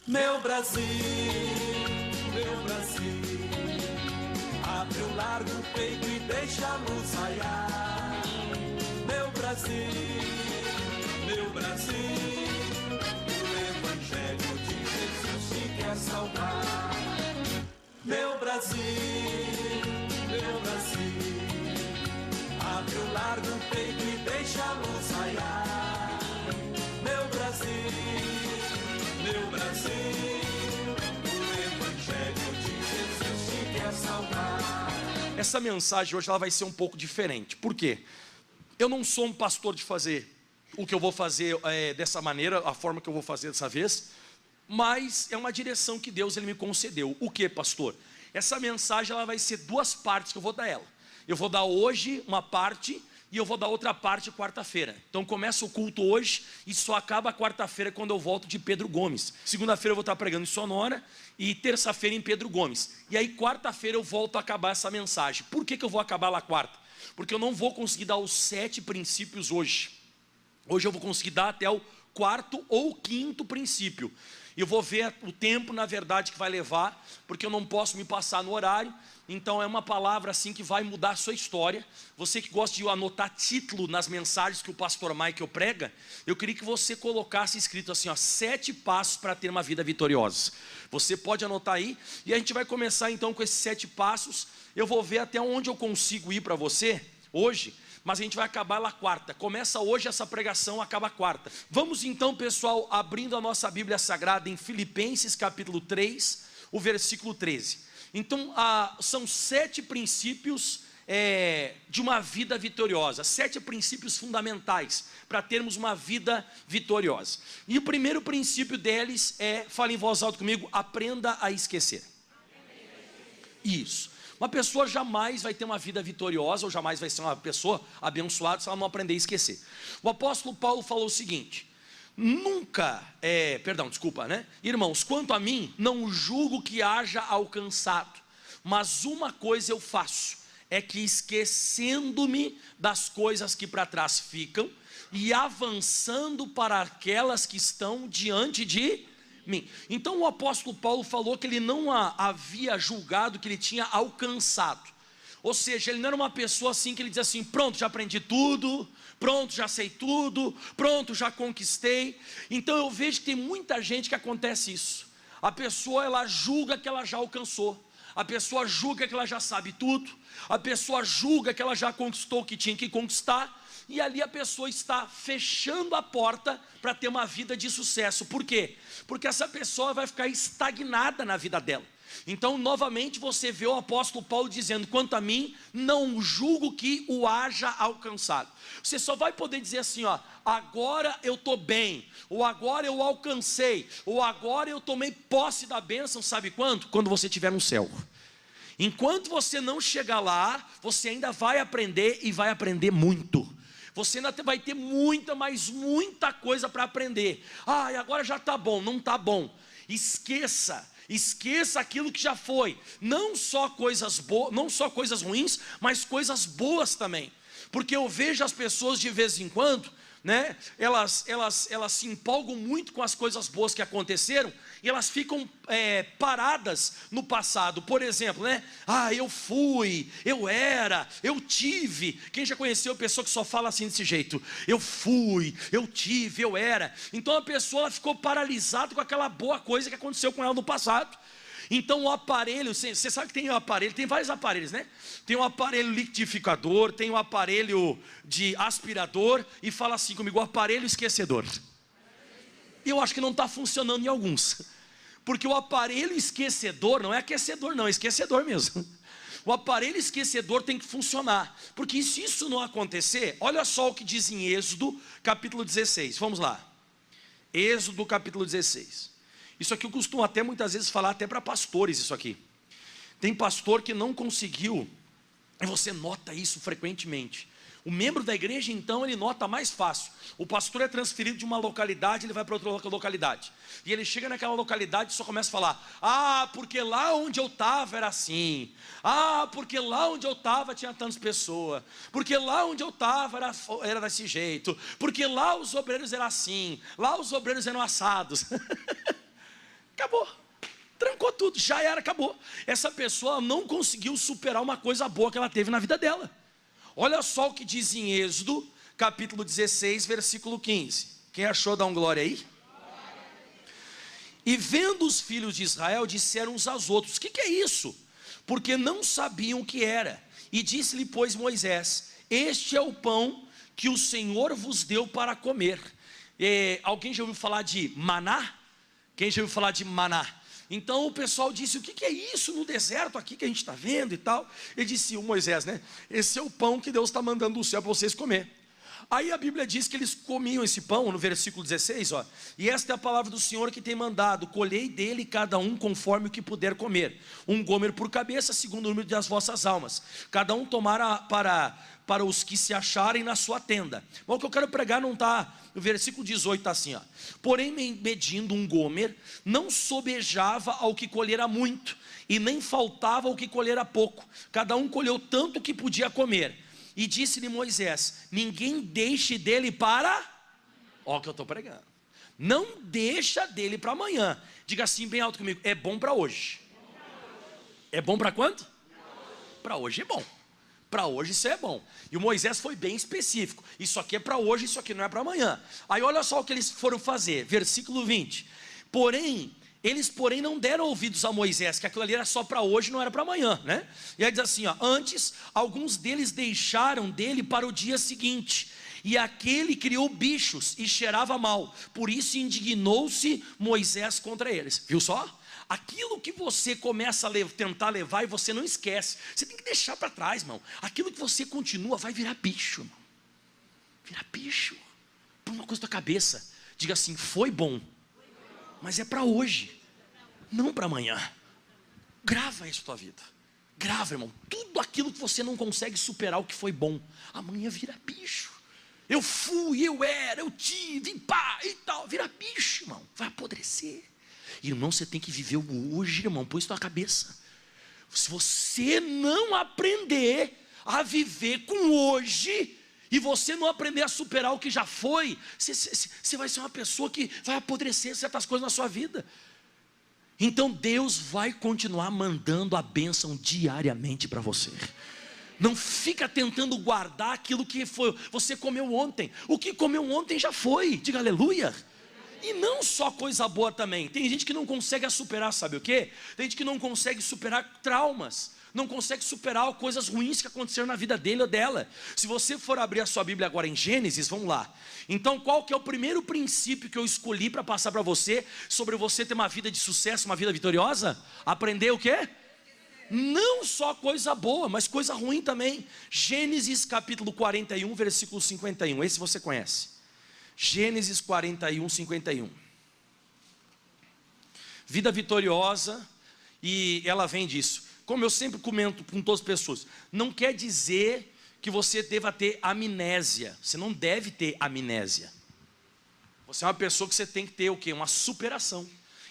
Meu Brasil, abre o largo peito e deixa a luz raiar. Meu Brasil, o Evangelho de Jesus te quer salvar. Meu Brasil, abre o largo peito e deixa a luz raiar. Meu Brasil, o Evangelho de Jesus te quer salvar. Essa mensagem hoje ela vai ser um pouco diferente. Por quê? Eu não sou um pastor de fazer o que eu vou fazer dessa maneira, a forma que eu vou fazer dessa vez, mas é uma direção que Deus ele me concedeu. O que, pastor? Essa mensagem ela vai ser duas partes que eu vou dar ela. Eu vou dar hoje uma parte e eu vou dar outra parte quarta-feira. Então começa o culto hoje e só acaba quarta-feira quando eu volto de Pedro Gomes. Segunda-feira eu vou estar pregando em Sonora e terça-feira em Pedro Gomes. E aí quarta-feira eu volto a acabar essa mensagem. Por que eu vou acabar lá quarta? Porque eu não vou conseguir dar os 7 princípios hoje. Hoje eu vou conseguir dar até o 4º ou 5º princípio. Eu vou ver o tempo, na verdade, que vai levar, porque eu não posso me passar no horário. Então é uma palavra assim que vai mudar a sua história. Você que gosta de anotar título nas mensagens que o pastor Michael prega, eu queria que você colocasse escrito assim, ó, 7 passos para ter uma vida vitoriosa. Você pode anotar aí, e a gente vai começar então com esses 7 passos. Eu vou ver até onde eu consigo ir para você hoje, mas a gente vai acabar lá quarta. Começa hoje essa pregação, acaba quarta. Vamos então, pessoal, abrindo a nossa Bíblia Sagrada em Filipenses capítulo 3, o versículo 13. Então, são 7 princípios de uma vida vitoriosa, 7 princípios fundamentais para termos uma vida vitoriosa. E o primeiro princípio deles fala em voz alta comigo, aprenda a esquecer. Isso. Uma pessoa jamais vai ter uma vida vitoriosa, ou jamais vai ser uma pessoa abençoada se ela não aprender a esquecer. O apóstolo Paulo falou o seguinte, irmãos, quanto a mim, não julgo que haja alcançado, mas uma coisa eu faço, é que esquecendo-me das coisas que para trás ficam, e avançando para aquelas que estão diante de mim. Então o apóstolo Paulo falou que ele não havia julgado que ele tinha alcançado. Ou seja, ele não era uma pessoa assim que ele dizia assim, pronto, já aprendi tudo, pronto, já sei tudo, pronto, já conquistei. Então eu vejo que tem muita gente que acontece isso. A pessoa ela julga que ela já alcançou, a pessoa julga que ela já sabe tudo, a pessoa julga que ela já conquistou o que tinha que conquistar, e ali a pessoa está fechando a porta para ter uma vida de sucesso. Por quê? Porque essa pessoa vai ficar estagnada na vida dela. Então novamente você vê o apóstolo Paulo dizendo, quanto a mim, não julgo que o haja alcançado. Você só vai poder dizer assim, ó, agora eu estou bem, ou agora eu alcancei, ou agora eu tomei posse da bênção, sabe quando? Quando você estiver no céu. Enquanto você não chegar lá, você ainda vai aprender e vai aprender muito. Você ainda vai ter muita coisa para aprender. E agora já está bom, não está bom. Esqueça aquilo que já foi. Não só coisas ruins, mas coisas boas também. Porque eu vejo as pessoas de vez em quando, né? Elas se empolgam muito com as coisas boas que aconteceram e elas ficam paradas no passado. Por exemplo, né? Eu fui, eu era, eu tive. Quem já conheceu a pessoa que só fala assim desse jeito? Eu fui, eu tive, eu era. Então a pessoa ela ficou paralisada com aquela boa coisa que aconteceu com ela no passado. Então o aparelho, você sabe que tem um aparelho, tem vários aparelhos, né? Tem um aparelho liquidificador, tem um aparelho de aspirador, e fala assim comigo, o aparelho esquecedor. E eu acho que não está funcionando em alguns, porque o aparelho esquecedor não é aquecedor não, é esquecedor mesmo. O aparelho esquecedor tem que funcionar, porque se isso não acontecer, olha só o que diz em Êxodo capítulo 16, vamos lá. Êxodo capítulo 16. Isso aqui eu costumo até muitas vezes falar até para pastores isso aqui. Tem pastor que não conseguiu, e você nota isso frequentemente. O membro da igreja então ele nota mais fácil. O pastor é transferido de uma localidade, ele vai para outra localidade. E ele chega naquela localidade e só começa a falar, porque lá onde eu estava era assim. Porque lá onde eu estava tinha tantas pessoas. Porque lá onde eu estava era desse jeito. Porque lá os obreiros eram assim. Lá os obreiros eram assados. Acabou. Trancou tudo, já era, acabou. Essa pessoa não conseguiu superar uma coisa boa que ela teve na vida dela. Olha só o que diz em Êxodo, capítulo 16, versículo 15. Quem achou, dá um glória aí. E vendo os filhos de Israel, disseram uns aos outros: o que é isso? Porque não sabiam o que era. E disse-lhe, pois, Moisés: este é o pão que o Senhor vos deu para comer. Alguém já ouviu falar de maná? Quem já ouviu falar de maná? Então o pessoal disse: o que é isso no deserto aqui que a gente está vendo e tal? Ele disse, o Moisés, né? Esse é o pão que Deus está mandando do céu para vocês comer. Aí a Bíblia diz que eles comiam esse pão, no versículo 16, ó. E esta é a palavra do Senhor que tem mandado: colhei dele cada um conforme o que puder comer, um gomer por cabeça, segundo o número das vossas almas. Cada um tomara para os que se acharem na sua tenda. Bom, o que eu quero pregar não está, no versículo 18 está assim, ó. Porém, medindo um gomer, não sobejava ao que colhera muito, e nem faltava ao que colhera pouco. Cada um colheu tanto que podia comer. E disse-lhe Moisés: ninguém deixe dele para... Ó o que eu estou pregando. Não deixa dele para amanhã. Diga assim bem alto comigo: é bom para hoje. É bom para quanto? Para hoje é bom. Para hoje isso é bom. E o Moisés foi bem específico: isso aqui é para hoje, isso aqui não é para amanhã. Aí olha só o que eles foram fazer, versículo 20. Eles não deram ouvidos a Moisés, que aquilo ali era só para hoje, não era para amanhã, né? E aí diz assim, ó: antes, alguns deles deixaram dele para o dia seguinte, e aquele criou bichos e cheirava mal. Por isso indignou-se Moisés contra eles. Viu só? Aquilo que você começa a tentar levar e você não esquece, você tem que deixar para trás, irmão. Aquilo que você continua vai virar bicho, irmão. Virar bicho. Põe uma coisa na cabeça. Diga assim: foi bom, mas é para hoje, não para amanhã. Grava isso na tua vida. Grava, irmão. Tudo aquilo que você não consegue superar o que foi bom, amanhã vira bicho. Eu fui, eu era, eu tive, pá, e tal. Vira bicho, irmão. Vai apodrecer. Irmão, você tem que viver o hoje, irmão. Põe isso na cabeça. Se você não aprender a viver com hoje, e você não aprender a superar o que já foi, você vai ser uma pessoa que vai apodrecer certas coisas na sua vida. Então Deus vai continuar mandando a bênção diariamente para você. Não fica tentando guardar aquilo que você comeu ontem. O que comeu ontem já foi, diga aleluia. E não só coisa boa também. Tem gente que não consegue superar, sabe o quê? Tem gente que não consegue superar traumas, não consegue superar coisas ruins que aconteceram na vida dele ou dela. Se você for abrir a sua Bíblia agora em Gênesis, vamos lá. Então qual que é o primeiro princípio que eu escolhi para passar para você, sobre você ter uma vida de sucesso, uma vida vitoriosa? Aprender o quê? Não só coisa boa, mas coisa ruim também. Gênesis capítulo 41, versículo 51, esse você conhece. Gênesis 41, 51. Vida vitoriosa, e ela vem disso. Como eu sempre comento com todas as pessoas, não quer dizer que você deva ter amnésia. Você não deve ter amnésia. Você é uma pessoa que você tem que ter o quê? Uma superação.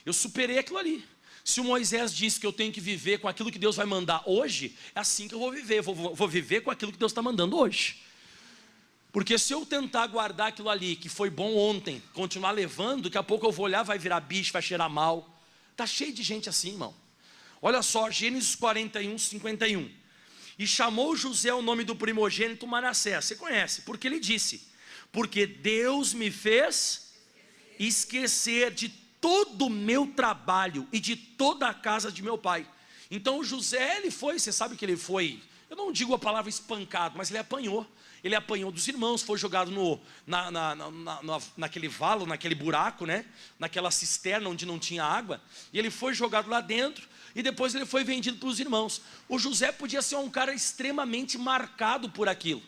Eu superei aquilo ali. Se o Moisés disse que eu tenho que viver com aquilo que Deus vai mandar hoje, é assim que eu vou viver. Vou viver com aquilo que Deus está mandando hoje. Porque se eu tentar guardar aquilo ali que foi bom ontem, continuar levando, daqui a pouco eu vou olhar, vai virar bicho, vai cheirar mal. Está cheio de gente assim, irmão. Olha só, Gênesis 41, 51. E chamou José o nome do primogênito Manassés. Você conhece, porque ele disse: porque Deus me fez esquecer de todo o meu trabalho e de toda a casa de meu pai. Então José, ele foi, você sabe que ele foi, eu não digo a palavra espancado, mas ele apanhou. Ele apanhou dos irmãos, foi jogado naquele valo, naquele buraco, né? Naquela cisterna onde não tinha água. E ele foi jogado lá dentro. E depois ele foi vendido para os irmãos. O José podia ser um cara extremamente marcado por aquilo.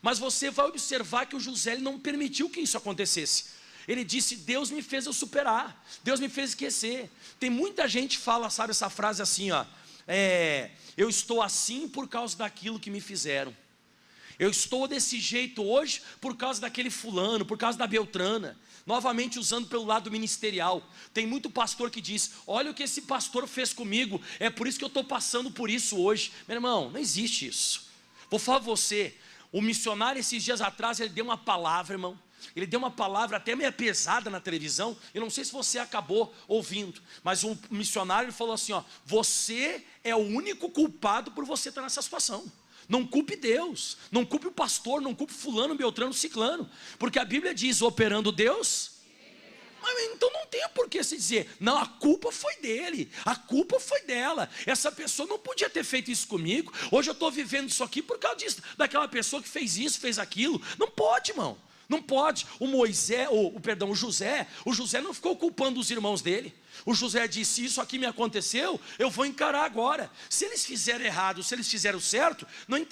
Mas você vai observar que o José, ele não permitiu que isso acontecesse. Ele disse: Deus me fez eu superar. Deus me fez esquecer. Tem muita gente que fala, sabe, essa frase assim, ó. Eu estou assim por causa daquilo que me fizeram. Eu estou desse jeito hoje por causa daquele fulano, por causa da Beltrana. Novamente usando pelo lado ministerial. Tem muito pastor que diz: olha o que esse pastor fez comigo, é por isso que eu estou passando por isso hoje. Meu irmão, não existe isso. Vou falar pra você, o missionário esses dias atrás, ele deu uma palavra, irmão. Ele deu uma palavra até meio pesada na televisão. Eu não sei se você acabou ouvindo, mas um missionário falou assim, ó: você é o único culpado por você estar nessa situação. Não culpe Deus, não culpe o pastor, não culpe fulano, beltrano, ciclano, porque a Bíblia diz: operando Deus. Mas então não tem por que se dizer, não, a culpa foi dele, a culpa foi dela, essa pessoa não podia ter feito isso comigo, hoje eu estou vivendo isso aqui por causa disso, daquela pessoa que fez isso, fez aquilo. Não pode, irmão, não pode. O José não ficou culpando os irmãos dele. O José disse: isso aqui me aconteceu, eu vou encarar agora. Se eles fizeram errado, se eles fizeram certo,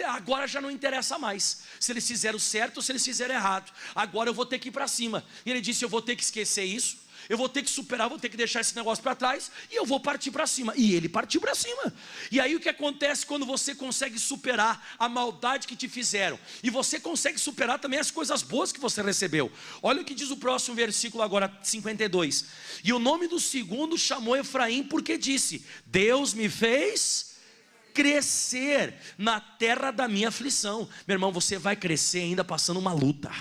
agora já não interessa mais. Se eles fizeram certo ou se eles fizeram errado, agora eu vou ter que ir para cima. E ele disse: eu vou ter que esquecer isso, eu vou ter que superar, vou ter que deixar esse negócio para trás, e eu vou partir para cima. E ele partiu para cima. E aí o que acontece quando você consegue superar a maldade que te fizeram, e você consegue superar também as coisas boas que você recebeu? Olha o que diz o próximo versículo agora, 52. E o nome do segundo chamou Efraim, porque disse: Deus me fez crescer na terra da minha aflição. Meu irmão, você vai crescer ainda passando uma luta.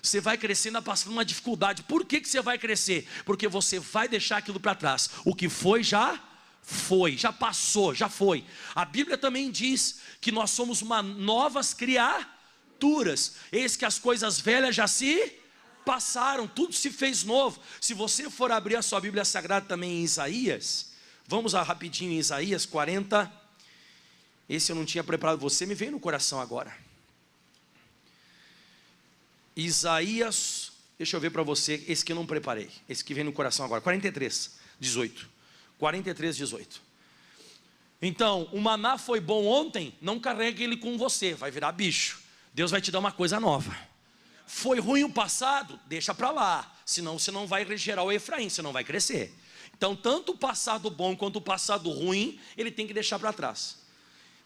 Você vai crescendo passando uma dificuldade. Por que você vai crescer? Porque você vai deixar aquilo para trás. O que foi, já foi, já passou, já foi. A Bíblia também diz que nós somos novas criaturas. Eis que as coisas velhas já se passaram, tudo se fez novo. Se você for abrir a sua Bíblia Sagrada também em Isaías, vamos lá rapidinho em Isaías 40. Esse eu não tinha preparado, você me veio no coração agora. Isaías, deixa eu ver para você, esse que eu não preparei, esse que vem no coração agora, 43, 18. Então, o maná foi bom ontem, não carregue ele com você, vai virar bicho. Deus vai te dar uma coisa nova. Foi ruim o passado, deixa para lá, senão você não vai gerar o Efraim, você não vai crescer. Então, tanto o passado bom quanto o passado ruim, ele tem que deixar para trás.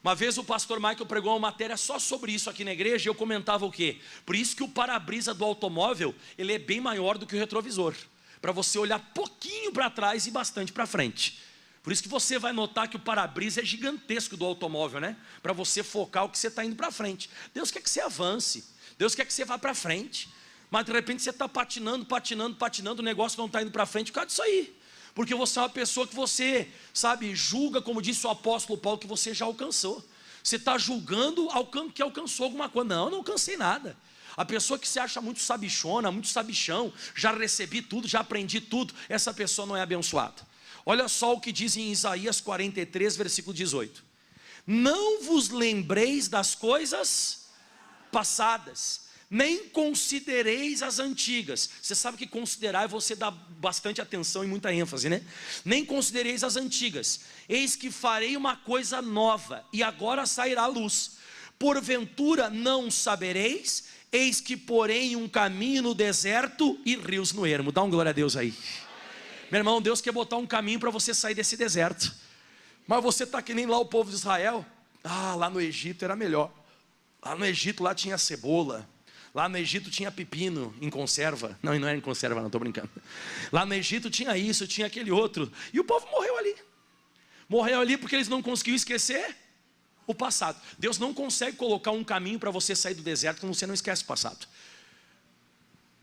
Uma vez o pastor Michael pregou uma matéria só sobre isso aqui na igreja, e eu comentava o quê? Por isso que o para-brisa do automóvel, ele é bem maior do que o retrovisor, para você olhar pouquinho para trás e bastante para frente. Por isso que você vai notar que o para-brisa é gigantesco do automóvel, né? Para você focar o que você está indo para frente. Deus quer que você avance, Deus quer que você vá para frente, mas de repente você está patinando, o negócio não está indo para frente por causa disso aí. Porque você é uma pessoa que você, sabe, julga, como disse o apóstolo Paulo, que você já alcançou. Você está julgando que alcançou alguma coisa. Não, eu não alcancei nada. A pessoa que se acha muito sabichona, muito sabichão, já recebi tudo, já aprendi tudo, essa pessoa não é abençoada. Olha só o que diz em Isaías 43, versículo 18. Não vos lembreis das coisas passadas, nem considereis as antigas. Você sabe que considerar é você dar bastante atenção e muita ênfase, né? Nem considereis as antigas. Eis que farei uma coisa nova, e agora sairá a luz. Porventura não sabereis? Eis que porém um caminho no deserto e rios no ermo. Dá um glória a Deus aí. Meu irmão, Deus quer botar um caminho para você sair desse deserto. Mas você está que nem lá o povo de Israel. Lá no Egito era melhor. Lá no Egito lá tinha cebola. Lá no Egito tinha pepino em conserva. Não era em conserva, não, estou brincando. Lá no Egito tinha isso, tinha aquele outro. E o povo morreu ali. Morreu ali porque eles não conseguiram esquecer o passado. Deus não consegue colocar um caminho para você sair do deserto quando você não esquece o passado.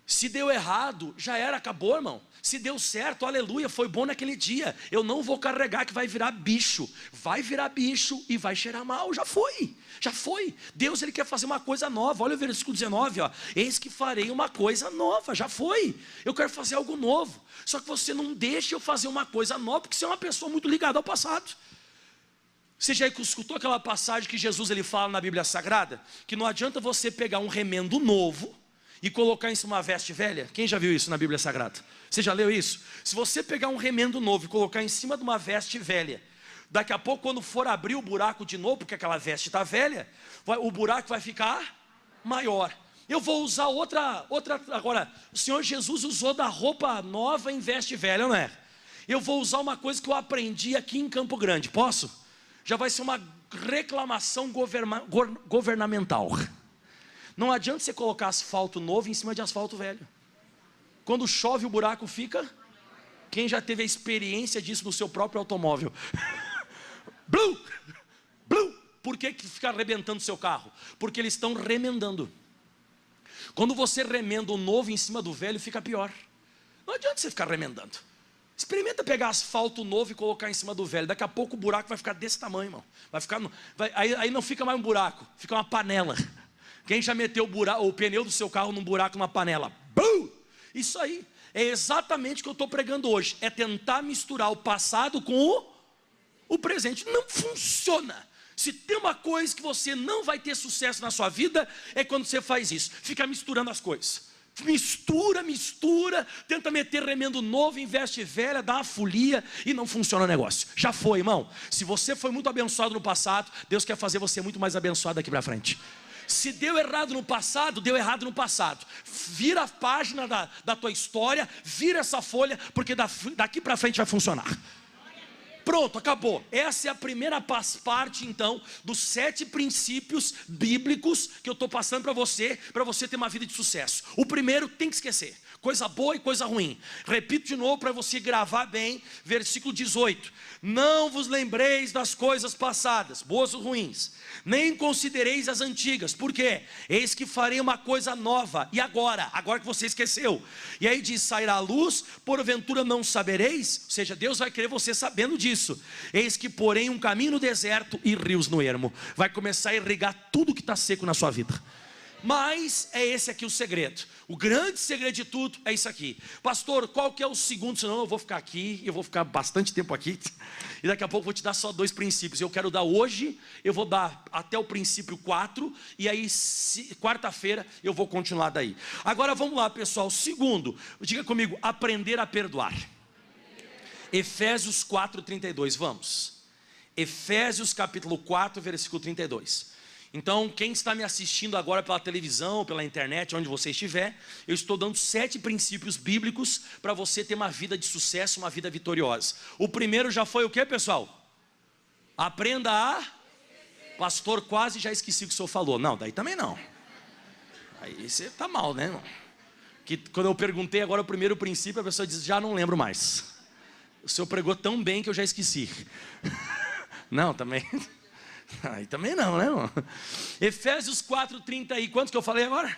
Se deu errado, já era, acabou, irmão. Se deu certo, aleluia, foi bom naquele dia. Eu não vou carregar que vai virar bicho. Vai virar bicho e vai cheirar mal. Já foi, já foi. Deus, ele quer fazer uma coisa nova. Olha o versículo 19, ó. Eis que farei uma coisa nova. Já foi. Eu quero fazer algo novo. Só que você não deixa eu fazer uma coisa nova, porque você é uma pessoa muito ligada ao passado. Você já escutou aquela passagem que Jesus ele fala na Bíblia Sagrada? Que não adianta você pegar um remendo novo e colocar em cima uma veste velha. Quem já viu isso na Bíblia Sagrada? Você já leu isso? Se você pegar um remendo novo e colocar em cima de uma veste velha, daqui a pouco quando for abrir o buraco de novo, porque aquela veste está velha, o buraco vai ficar maior. Eu vou usar outra. Agora, o Senhor Jesus usou da roupa nova em veste velha, não é? Eu vou usar uma coisa que eu aprendi aqui em Campo Grande, posso? Já vai ser uma reclamação governamental. Não adianta você colocar asfalto novo em cima de asfalto velho. Quando chove o buraco fica. Quem já teve a experiência disso no seu próprio automóvel? Blum! Blum! Por que fica arrebentando seu carro? Porque eles estão remendando. Quando você remenda o novo em cima do velho, fica pior. Não adianta você ficar remendando. Experimenta pegar asfalto novo e colocar em cima do velho. Daqui a pouco o buraco vai ficar desse tamanho, irmão. Aí não fica mais um buraco, fica uma panela. Quem já meteu o pneu do seu carro num buraco, numa panela? Bum! Isso aí é exatamente o que eu estou pregando hoje. É tentar misturar o passado com o presente. Não funciona. Se tem uma coisa que você não vai ter sucesso na sua vida, é quando você faz isso. Fica misturando as coisas. Mistura, tenta meter remendo novo, investe velha, dá uma folia e não funciona o negócio. Já foi, irmão. Se você foi muito abençoado no passado, Deus quer fazer você muito mais abençoado daqui para frente. Se deu errado no passado, deu errado no passado. Vira a página da tua história, vira essa folha, porque daqui para frente vai funcionar. Pronto, acabou. Essa é a primeira parte então dos 7 princípios bíblicos que eu estou passando para você ter uma vida de sucesso. O primeiro tem que esquecer, coisa boa e coisa ruim. Repito de novo para você gravar bem, versículo 18: não vos lembreis das coisas passadas, boas ou ruins, nem considereis as antigas. Por quê? Eis que farei uma coisa nova. E agora que você esqueceu. E aí diz: sairá a luz, porventura não sabereis. Ou seja, Deus vai querer você sabendo disso. Eis que porém um caminho no deserto e rios no ermo. Vai começar a irrigar tudo que está seco na sua vida. Mas é esse aqui o segredo. O grande segredo de tudo é isso aqui. Pastor, qual que é o segundo? Senão eu vou ficar aqui, eu vou ficar bastante tempo aqui, e daqui a pouco eu vou te dar só 2 princípios. Eu quero dar hoje, eu vou dar até o princípio 4, e aí quarta-feira eu vou continuar daí. Agora vamos lá, pessoal. Segundo, diga comigo: aprender a perdoar. Efésios 4:32, vamos. Efésios capítulo 4, versículo 32. Então, quem está me assistindo agora pela televisão, pela internet, onde você estiver, eu estou dando 7 princípios bíblicos para você ter uma vida de sucesso, uma vida vitoriosa. O primeiro já foi o que, pessoal? Aprenda a... Pastor, quase já esqueci o que o senhor falou. Não, daí também não. Aí você está mal, né, irmão? Que quando eu perguntei agora o primeiro princípio, a pessoa diz: já não lembro mais. O senhor pregou tão bem que eu já esqueci. Não, também... Aí também não, né, irmão? Efésios 4:30 aí, quantos que eu falei agora?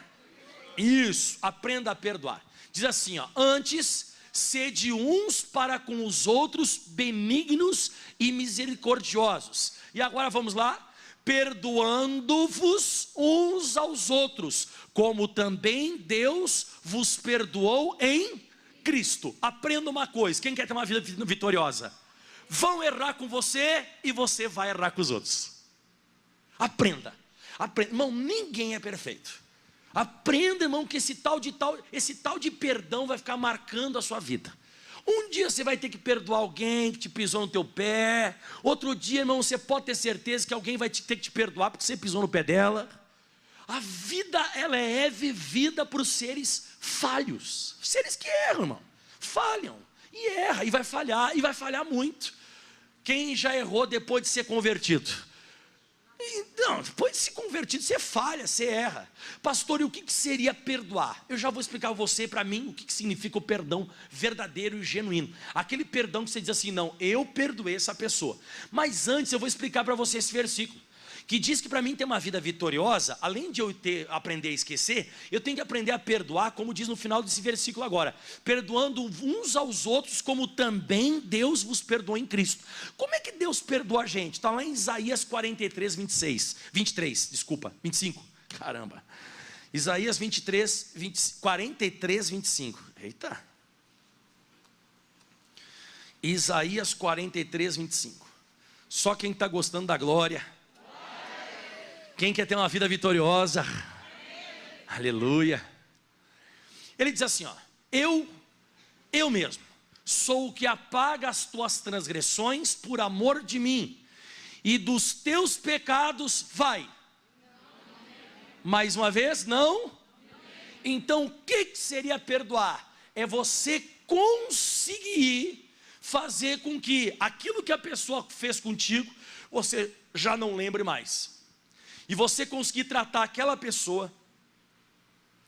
Isso, aprenda a perdoar. Diz assim, ó: antes, sede uns para com os outros benignos e misericordiosos. E agora vamos lá: perdoando-vos uns aos outros, como também Deus vos perdoou em Cristo. Aprenda uma coisa: quem quer ter uma vida vitoriosa? Vão errar com você e você vai errar com os outros. Aprenda. Irmão, ninguém é perfeito. Aprenda, irmão, que esse tal de perdão vai ficar marcando a sua vida. Um dia você vai ter que perdoar alguém que te pisou no teu pé. Outro dia, irmão, você pode ter certeza que alguém vai ter que te perdoar porque você pisou no pé dela. A vida, ela é vivida por seres falhos. Seres que erram, irmão. Falham e erram, e vai falhar muito. Quem já errou depois de ser convertido? Então, depois de se convertido, você falha, você erra. Pastor, e o que seria perdoar? Eu já vou explicar a você, para mim, o que significa o perdão verdadeiro e genuíno. Aquele perdão que você diz assim: não, eu perdoei essa pessoa. Mas antes eu vou explicar para você esse versículo, que diz que para mim ter uma vida vitoriosa, além de eu aprender a esquecer, eu tenho que aprender a perdoar, como diz no final desse versículo agora: perdoando uns aos outros, como também Deus vos perdoou em Cristo. Como é que Deus perdoa a gente? Está lá em Isaías 25. Caramba. Isaías 43, 25. Eita. Isaías 43, 25. Só quem está gostando da glória. Quem quer ter uma vida vitoriosa? Amém. Aleluia. Ele diz assim, ó: eu mesmo sou o que apaga as tuas transgressões por amor de mim, e dos teus pecados vai. Mais uma vez, não? Então o que seria perdoar? É você conseguir fazer com que aquilo que a pessoa fez contigo, você já não lembre mais. E você conseguir tratar aquela pessoa,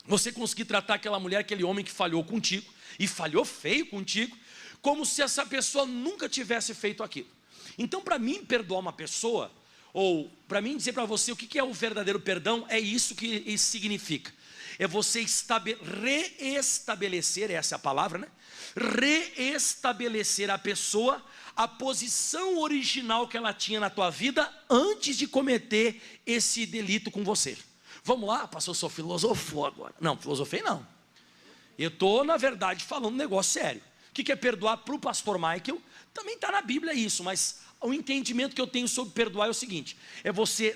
você conseguir tratar aquela mulher, aquele homem que falhou contigo, e falhou feio contigo, como se essa pessoa nunca tivesse feito aquilo. Então, para mim perdoar uma pessoa, ou para mim dizer para você o que é o verdadeiro perdão, é isso que isso significa. é você reestabelecer, essa é a palavra, né? Reestabelecer a pessoa, a posição original que ela tinha na tua vida antes de cometer esse delito com você. Vamos lá, pastor, eu sou filosofou agora. Não, filosofei não. Eu estou, na verdade, falando um negócio sério. O que é perdoar para o pastor Michael? Também está na Bíblia isso, mas o entendimento que eu tenho sobre perdoar é o seguinte: é você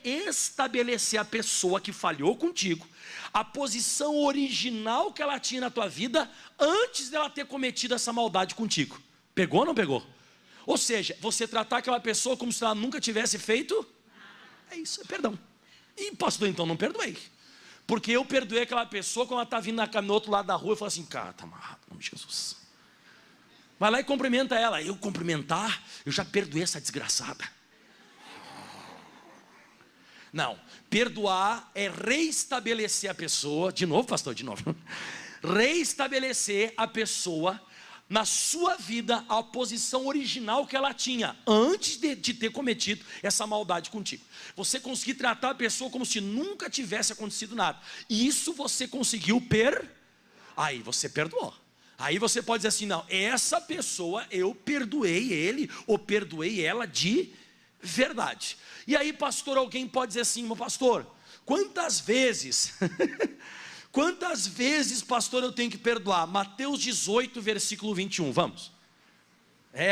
reestabelecer a pessoa que falhou contigo, a posição original que ela tinha na tua vida, antes dela ter cometido essa maldade contigo. Pegou ou não pegou? Ou seja, você tratar aquela pessoa como se ela nunca tivesse feito, é isso, é perdão. E pastor, então não perdoei. Porque eu perdoei aquela pessoa quando ela está vindo no outro lado da rua, eu falo assim, cara, está amarrado, em nome de Jesus. Vai lá e cumprimenta ela. Eu cumprimentar, eu já perdoei essa desgraçada. Não, perdoar é reestabelecer a pessoa. De novo, pastor, de novo. Reestabelecer a pessoa na sua vida a posição original que ela tinha antes de ter cometido essa maldade contigo. Você conseguir tratar a pessoa como se nunca tivesse acontecido nada. E isso você conseguiu aí você perdoou. Aí você pode dizer assim, não, essa pessoa eu perdoei ele ou perdoei ela de verdade. E aí, pastor, alguém pode dizer assim, meu pastor, quantas vezes pastor, eu tenho que perdoar? Mateus 18, versículo 21, vamos.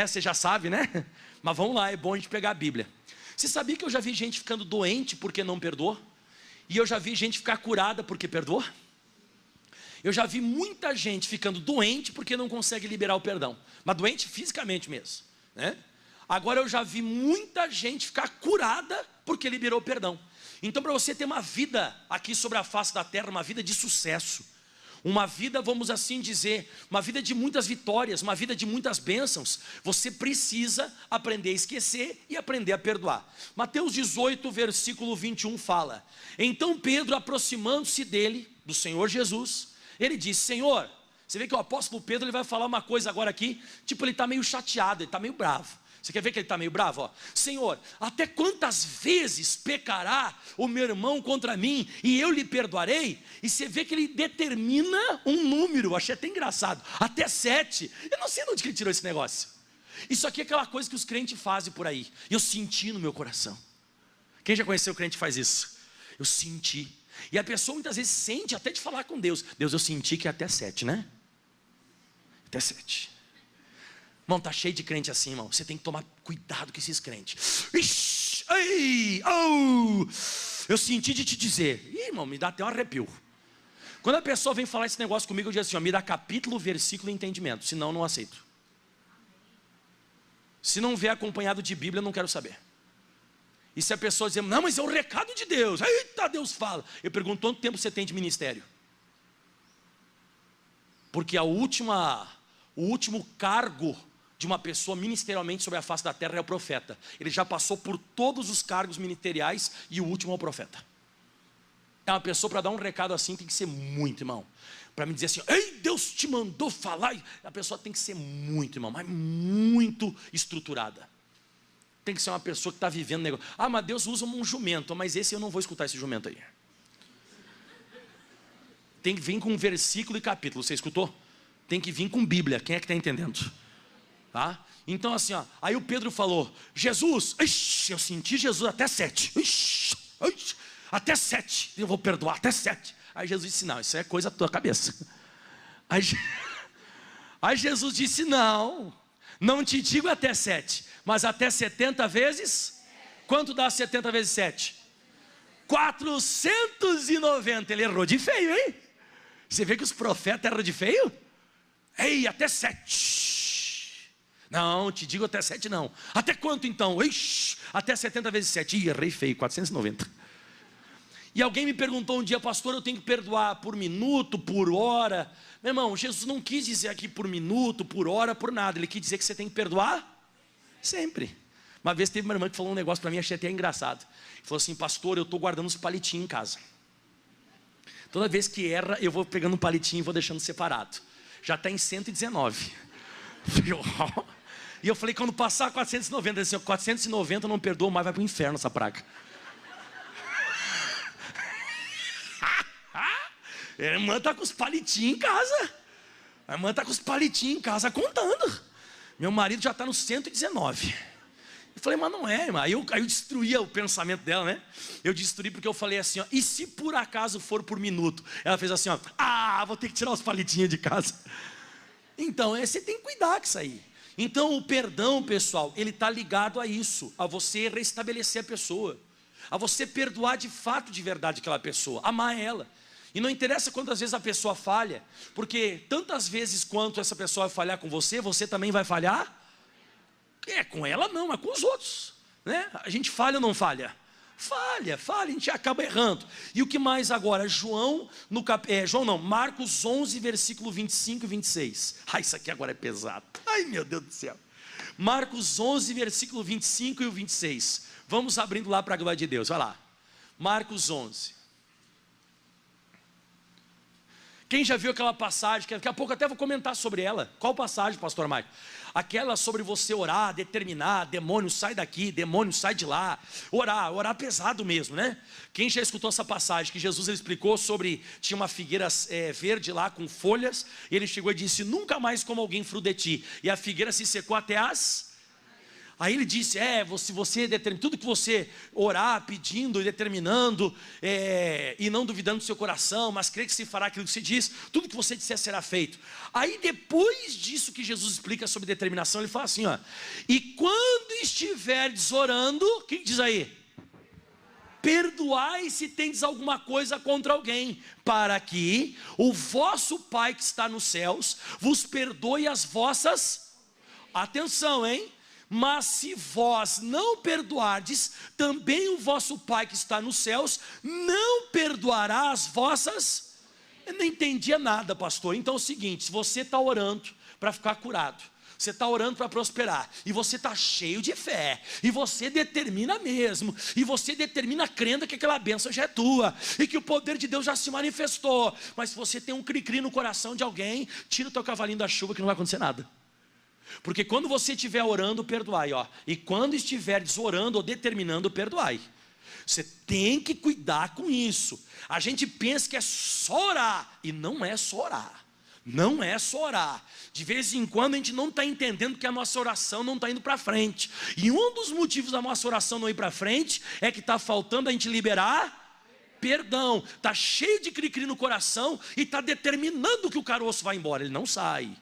Você já sabe, né? Mas vamos lá, é bom a gente pegar a Bíblia. Você sabia que eu já vi gente ficando doente porque não perdoou? E eu já vi gente ficar curada porque perdoou? Eu já vi muita gente ficando doente porque não consegue liberar o perdão. Mas doente fisicamente mesmo, né? Agora eu já vi muita gente ficar curada porque liberou o perdão. Então, para você ter uma vida aqui sobre a face da terra, uma vida de sucesso, uma vida, vamos assim dizer, uma vida de muitas vitórias, uma vida de muitas bênçãos, você precisa aprender a esquecer e aprender a perdoar. Mateus 18, versículo 21 fala: então Pedro, aproximando-se dele, do Senhor Jesus, ele disse, Senhor, você vê que o apóstolo Pedro, ele vai falar uma coisa agora aqui, tipo, ele está meio chateado, ele está meio bravo. Você quer ver que ele está meio bravo? Senhor, até quantas vezes pecará o meu irmão contra mim e eu lhe perdoarei? E você vê que ele determina um número, achei até engraçado, até 7. Eu não sei de onde ele tirou esse negócio. Isso aqui é aquela coisa que os crentes fazem por aí. Eu senti no meu coração. Quem já conheceu o crente faz isso? Eu senti. E a pessoa muitas vezes sente até de falar com Deus. Deus, eu senti que é até 7, né? Até 7. Irmão, está cheio de crente assim, irmão. Você tem que tomar cuidado com esses crentes. Ixi, ai, oh, eu senti de te dizer. Ih, irmão, me dá até um arrepio. Quando a pessoa vem falar esse negócio comigo, eu digo assim, me dá capítulo, versículo e entendimento. Senão, não aceito. Se não vier acompanhado de Bíblia, eu não quero saber. E se a pessoa dizer, não, mas é o recado de Deus. Eita, Deus fala. Eu pergunto, quanto tempo você tem de ministério? Porque o último cargo de uma pessoa ministerialmente sobre a face da terra é o profeta. Ele já passou por todos os cargos ministeriais e o último é o profeta. É uma pessoa, para dar um recado assim, tem que ser muito, irmão. Para me dizer assim, ei, Deus te mandou falar. A pessoa tem que ser muito, irmão, mas muito estruturada. Tem que ser uma pessoa que está vivendo negócio. Ah, mas Deus usa um jumento, mas esse eu não vou escutar esse jumento aí. Tem que vir com versículo e capítulo, você escutou? Tem que vir com Bíblia, quem é que está entendendo? Tá? Então assim, aí o Pedro falou, Jesus, eu senti Jesus até 7, até 7, eu vou perdoar até 7. Aí Jesus disse, não, isso é coisa da tua cabeça. Aí Jesus disse, não te digo até 7, mas até 70 vezes, quanto dá 70 vezes 7? 490, ele errou de feio, hein? Você vê que os profetas erram de feio? Ei, até 7. Não, te digo até 7 não. Até quanto então? Ixi, até 70 vezes 7. Ih, errei feio, 490. E alguém me perguntou um dia, pastor, eu tenho que perdoar por minuto, por hora? Meu irmão, Jesus não quis dizer aqui por minuto, por hora, por nada. Ele quis dizer que você tem que perdoar sempre. Uma vez teve uma irmã que falou um negócio para mim, achei até engraçado. Ele falou assim, pastor, eu estou guardando uns palitinhos em casa. Toda vez que erra, eu vou pegando um palitinho e vou deixando separado. Já está em 119. E eu falei, quando passar 490, assim, 490 eu não perdoo mais, vai para o inferno essa praga. A irmã está com os palitinhos em casa. A irmã está com os palitinhos em casa contando. Meu marido já está no 119. Eu falei, mas não é, irmã. Aí eu destruía o pensamento dela, né? Eu destruí porque eu falei assim, ó, e se por acaso for por minuto? Ela fez assim, ó, vou ter que tirar os palitinhos de casa. Então, você tem que cuidar com isso aí. Então, o perdão, pessoal, ele está ligado a isso, a você restabelecer a pessoa, a você perdoar de fato, de verdade aquela pessoa, amar ela. E não interessa quantas vezes a pessoa falha, porque tantas vezes quanto essa pessoa vai falhar com você, você também vai falhar. Com ela não, mas com os outros, né? A gente falha ou não falha? Falha, a gente acaba errando. E o que mais agora? Marcos 11, versículo 25 e 26. Isso aqui agora é pesado. Ai, meu Deus do céu. Marcos 11, versículo 25 e 26. Vamos abrindo lá para a glória de Deus, vai lá. Marcos 11. Quem já viu aquela passagem, que daqui a pouco até vou comentar sobre ela. Qual passagem, pastor Mike? Aquela sobre você orar, determinar, demônio sai daqui, demônio sai de lá. Orar pesado mesmo, né? Quem já escutou essa passagem, que Jesus ele explicou sobre, tinha uma figueira verde lá com folhas, e ele chegou e disse, nunca mais como alguém fruto de ti. E a figueira se secou até as... Aí ele disse, se você determina, tudo que você orar, pedindo e determinando, e não duvidando do seu coração, mas crê que se fará aquilo que se diz, tudo que você disser será feito. Aí depois disso que Jesus explica sobre determinação, ele fala assim, ó, e quando estiverdes orando, o que diz aí? Perdoai se tendes alguma coisa contra alguém, para que o vosso Pai que está nos céus, vos perdoe as vossas, atenção, hein? Mas se vós não perdoardes, também o vosso Pai que está nos céus não perdoará as vossas... Eu não entendia nada, pastor. Então é o seguinte, se você está orando para ficar curado, você está orando para prosperar, e você está cheio de fé, e você determina mesmo, e você determina crendo que aquela bênção já é tua, e que o poder de Deus já se manifestou, mas se você tem um cri-cri no coração de alguém, tira o teu cavalinho da chuva que não vai acontecer nada. Porque quando você estiver orando, perdoai, ó. E quando estiveres orando ou determinando, perdoai. Você tem que cuidar com isso. A gente pensa que é só orar, e não é só orar. Não é só orar. De vez em quando a gente não está entendendo que a nossa oração não está indo para frente. E um dos motivos da nossa oração não ir para frente é que está faltando a gente liberar perdão. Está cheio de cri-cri no coração e está determinando que o caroço vai embora. Ele não sai.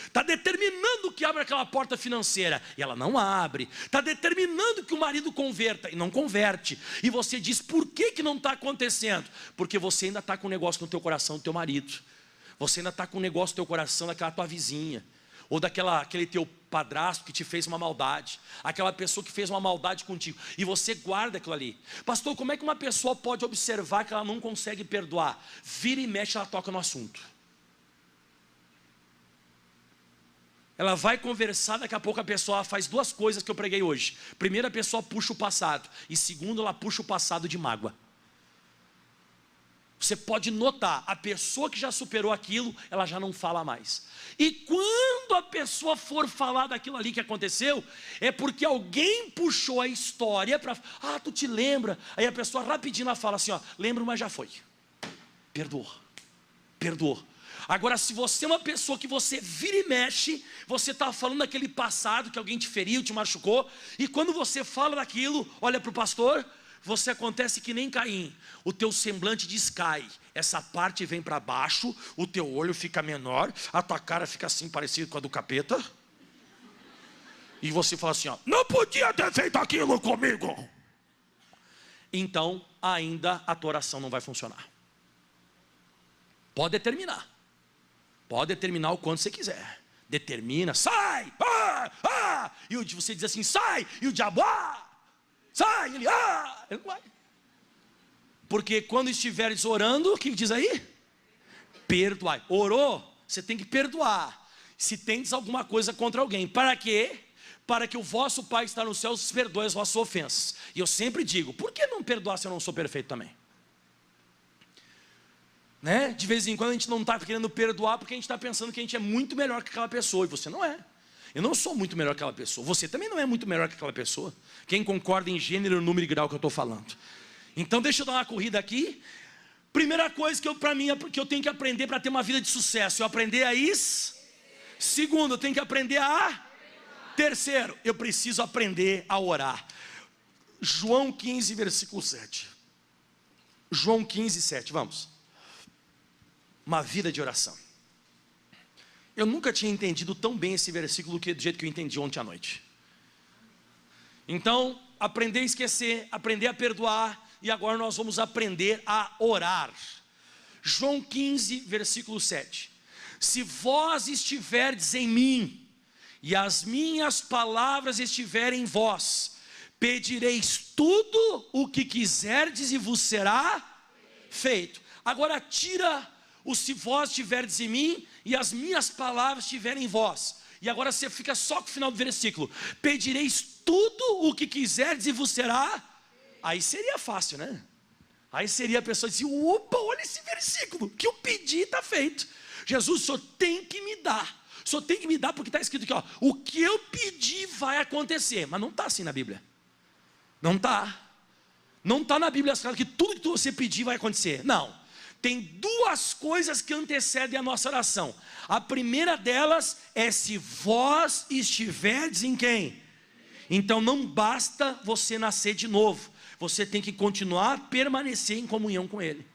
Está determinando que abra aquela porta financeira, e ela não abre. Está determinando que o marido converta, e não converte. E você diz, por que não está acontecendo? Porque você ainda está com um negócio no teu coração do teu marido. Você ainda está com um negócio no teu coração daquela tua vizinha. Ou daquele teu padrasto que te fez uma maldade. Aquela pessoa que fez uma maldade contigo. E você guarda aquilo ali. Pastor, como é que uma pessoa pode observar que ela não consegue perdoar? Vira e mexe, ela toca no assunto. Ela vai conversar, daqui a pouco a pessoa faz duas coisas que eu preguei hoje. Primeiro, a pessoa puxa o passado. E segundo, ela puxa o passado de mágoa. Você pode notar, a pessoa que já superou aquilo, ela já não fala mais. E quando a pessoa for falar daquilo ali que aconteceu, é porque alguém puxou a história para... tu te lembra? Aí a pessoa rapidinho ela fala assim, ó, lembro, mas já foi. Perdoou. Agora, se você é uma pessoa que você vira e mexe, você está falando daquele passado que alguém te feriu, te machucou, e quando você fala daquilo, olha para o pastor, você acontece que nem Caim, o teu semblante descai, essa parte vem para baixo, o teu olho fica menor, a tua cara fica assim parecida com a do capeta, e você fala assim, ó, não podia ter feito aquilo comigo. Então, ainda a tua oração não vai funcionar. Pode determinar o quanto você quiser. Determina, sai, e você diz assim, sai, e o diabo, sai, ele não vai. Porque quando estiveres orando, o que diz aí? Perdoai. Orou, você tem que perdoar. Se tendes alguma coisa contra alguém. Para quê? Para que o vosso Pai que está no céu perdoe as vossas ofensas. E eu sempre digo, por que não perdoar se eu não sou perfeito também? Né? De vez em quando a gente não está querendo perdoar porque a gente está pensando que a gente é muito melhor que aquela pessoa, e você não é. Eu não sou muito melhor que aquela pessoa, você também não é muito melhor que aquela pessoa. Quem concorda em gênero, número e grau que eu estou falando? Então deixa eu dar uma corrida aqui. Primeira coisa que eu tenho que aprender para ter uma vida de sucesso, eu aprender a isso. Segundo, eu tenho que aprender a. Terceiro, eu preciso aprender a orar. João 15, versículo 7. João 15, 7, vamos. Uma vida de oração. Eu nunca tinha entendido tão bem esse versículo do jeito que eu entendi ontem à noite. Então, aprender a esquecer, aprender a perdoar, e agora nós vamos aprender a orar. João 15, versículo 7. Se vós estiverdes em mim, e as minhas palavras estiverem em vós, pedireis tudo o que quiserdes e vos será feito. Agora tira o se vós estiverdes em mim e as minhas palavras estiverem em vós. E agora você fica só com o final do versículo. Pedireis tudo o que quiserdes e vos será. Aí seria fácil, né? Aí seria a pessoa dizer, opa, olha esse versículo, que eu pedi está feito. Jesus, o Senhor tem que me dar. O Senhor tem que me dar porque está escrito aqui, ó, o que eu pedi vai acontecer. Mas não está assim na Bíblia. Não está. Não está na Bíblia escrito que tudo que você pedir vai acontecer. Não. Tem duas coisas que antecedem a nossa oração. A primeira delas é se vós estiverdes em quem? Então não basta você nascer de novo. Você tem que continuar a permanecer em comunhão com Ele.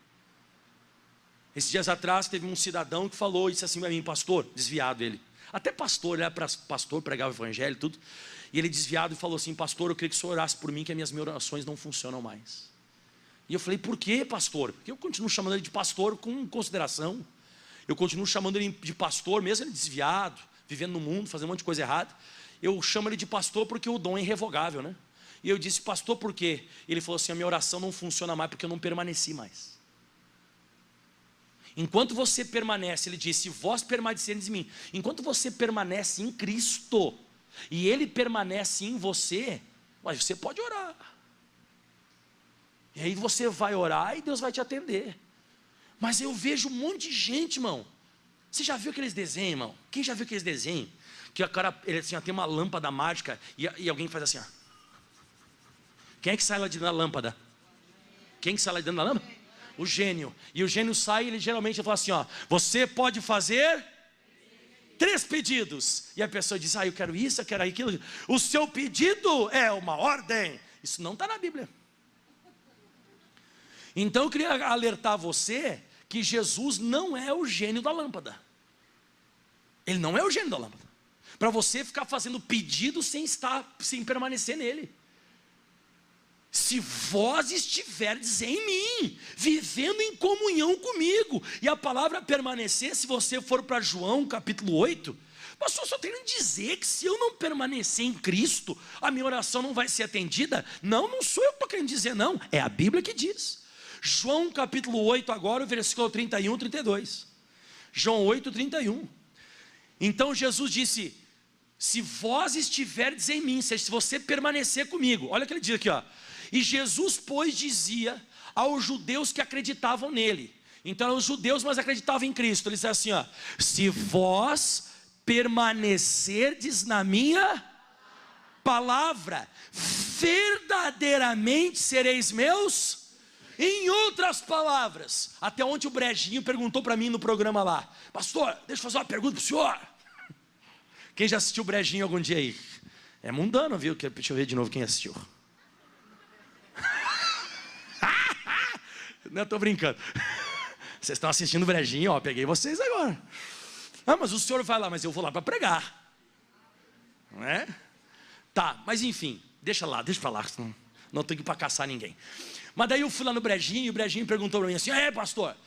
Esses dias atrás teve um cidadão que falou, disse assim para mim, pastor, desviado ele. Até pastor, ele era pastor, pregava o evangelho e tudo. E ele desviado e falou assim, pastor, eu queria que o senhor orasse por mim, que as minhas orações não funcionam mais. E eu falei, por quê, pastor? Porque eu continuo chamando ele de pastor com consideração. Eu continuo chamando ele de pastor, mesmo ele desviado, vivendo no mundo, fazendo um monte de coisa errada. Eu chamo ele de pastor porque o dom é irrevogável, né? E eu disse, pastor, por quê? Ele falou assim, a minha oração não funciona mais porque eu não permaneci mais. Enquanto você permanece, ele disse, vós permanecereis em mim. Enquanto você permanece em Cristo, e Ele permanece em você, mas você pode orar. E aí você vai orar e Deus vai te atender. Mas eu vejo um monte de gente, irmão. Você já viu aqueles desenhos, irmão? Quem já viu aqueles desenhos? Que o cara, ele assim, ó, tem uma lâmpada mágica e alguém faz assim, ó. Quem é que sai lá de dentro da lâmpada? Quem que sai lá de dentro da lâmpada? O gênio. E o gênio sai e ele geralmente fala assim, ó, você pode fazer 3 pedidos. E a pessoa diz, eu quero isso, eu quero aquilo. O seu pedido é uma ordem. Isso não está na Bíblia. Então eu queria alertar você que Jesus não é o gênio da lâmpada. Ele não é o gênio da lâmpada. Para você ficar fazendo pedido sem permanecer nele. Se vós estiverdes em mim, vivendo em comunhão comigo. E a palavra permanecer, se você for para João capítulo 8, pastor, só querendo dizer que se eu não permanecer em Cristo, a minha oração não vai ser atendida? Não, não sou eu que estou querendo dizer não, é a Bíblia que diz. João capítulo 8 agora, o versículo 31, 32. João 8, 31. Então Jesus disse, se vós estiverdes em mim, se você permanecer comigo. Olha o que ele diz aqui, ó. E Jesus, pois, dizia aos judeus que acreditavam nele. Então eram os judeus, mas acreditavam em Cristo. Ele dizia assim, ó, se vós permanecerdes na minha palavra, verdadeiramente sereis meus. Em outras palavras, até ontem o Brejinho perguntou para mim no programa lá, pastor, deixa eu fazer uma pergunta para o senhor. Quem já assistiu o Brejinho algum dia aí? É mundano, viu? Deixa eu ver de novo quem assistiu. Não, estou brincando. Vocês estão assistindo o Brejinho, ó, peguei vocês agora. Mas o senhor vai lá, mas eu vou lá para pregar. Não é? Tá, mas enfim, deixa para lá, não tenho que ir para caçar ninguém. Mas daí eu fui lá no Brejinho, e o Brejinho perguntou para mim assim, pastor,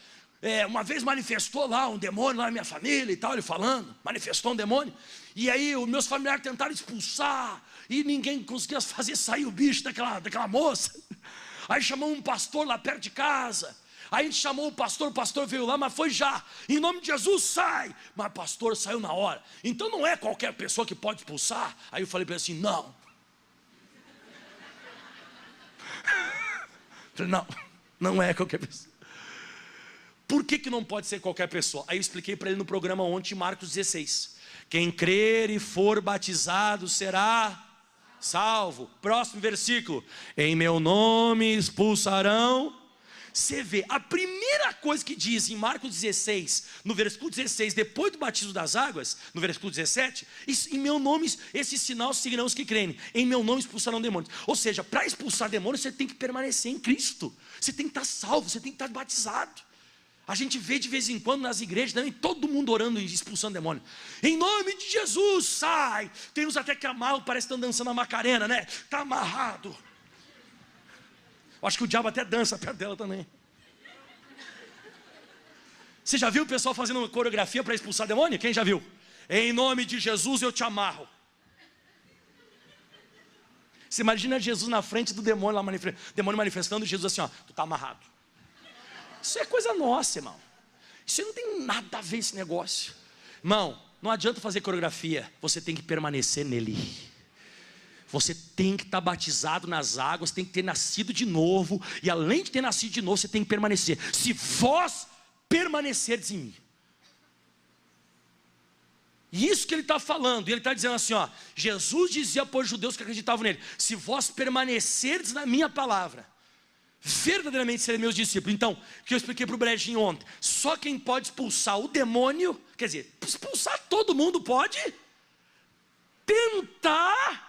uma vez manifestou lá um demônio lá na minha família e tal, ele falando, manifestou um demônio, e aí os meus familiares tentaram expulsar, e ninguém conseguia fazer sair o bicho daquela moça. Aí chamou um pastor lá perto de casa, aí a gente chamou o pastor veio lá, mas foi já, em nome de Jesus sai, mas o pastor saiu na hora, então não é qualquer pessoa que pode expulsar. Aí eu falei para ele assim, não é qualquer pessoa. Por que não pode ser qualquer pessoa? Aí eu expliquei para ele no programa ontem, Marcos 16. Quem crer e for batizado será salvo. Próximo versículo. Em meu nome expulsarão você vê, a primeira coisa que diz em Marcos 16, no versículo 16, depois do batismo das águas, no versículo 17, em meu nome, esse sinal seguirão os que creem, em meu nome expulsarão demônios. Ou seja, para expulsar demônios, você tem que permanecer em Cristo, você tem que estar salvo, você tem que estar batizado. A gente vê de vez em quando nas igrejas também, todo mundo orando e expulsando demônio. Em nome de Jesus, sai. Tem uns até que amarram, parece que estão dançando a Macarena, né? Está amarrado. Acho que o diabo até dança perto dela também. Você já viu o pessoal fazendo uma coreografia para expulsar demônio? Quem já viu? Em nome de Jesus eu te amarro. Você imagina Jesus na frente do demônio, lá demônio manifestando, Jesus assim, ó, tu está amarrado. Isso é coisa nossa, irmão. Isso não tem nada a ver esse negócio. Irmão, não adianta fazer coreografia, você tem que permanecer nele. Você tem que estar batizado nas águas, tem que ter nascido de novo. E além de ter nascido de novo, você tem que permanecer. Se vós permanecerdes em mim. E isso que ele está falando, e ele está dizendo assim, ó, Jesus dizia para os judeus que acreditavam nele, se vós permanecerdes na minha palavra, verdadeiramente serem meus discípulos. Então, o que eu expliquei para o Brejinho ontem, só quem pode expulsar o demônio, quer dizer, expulsar todo mundo pode, tentar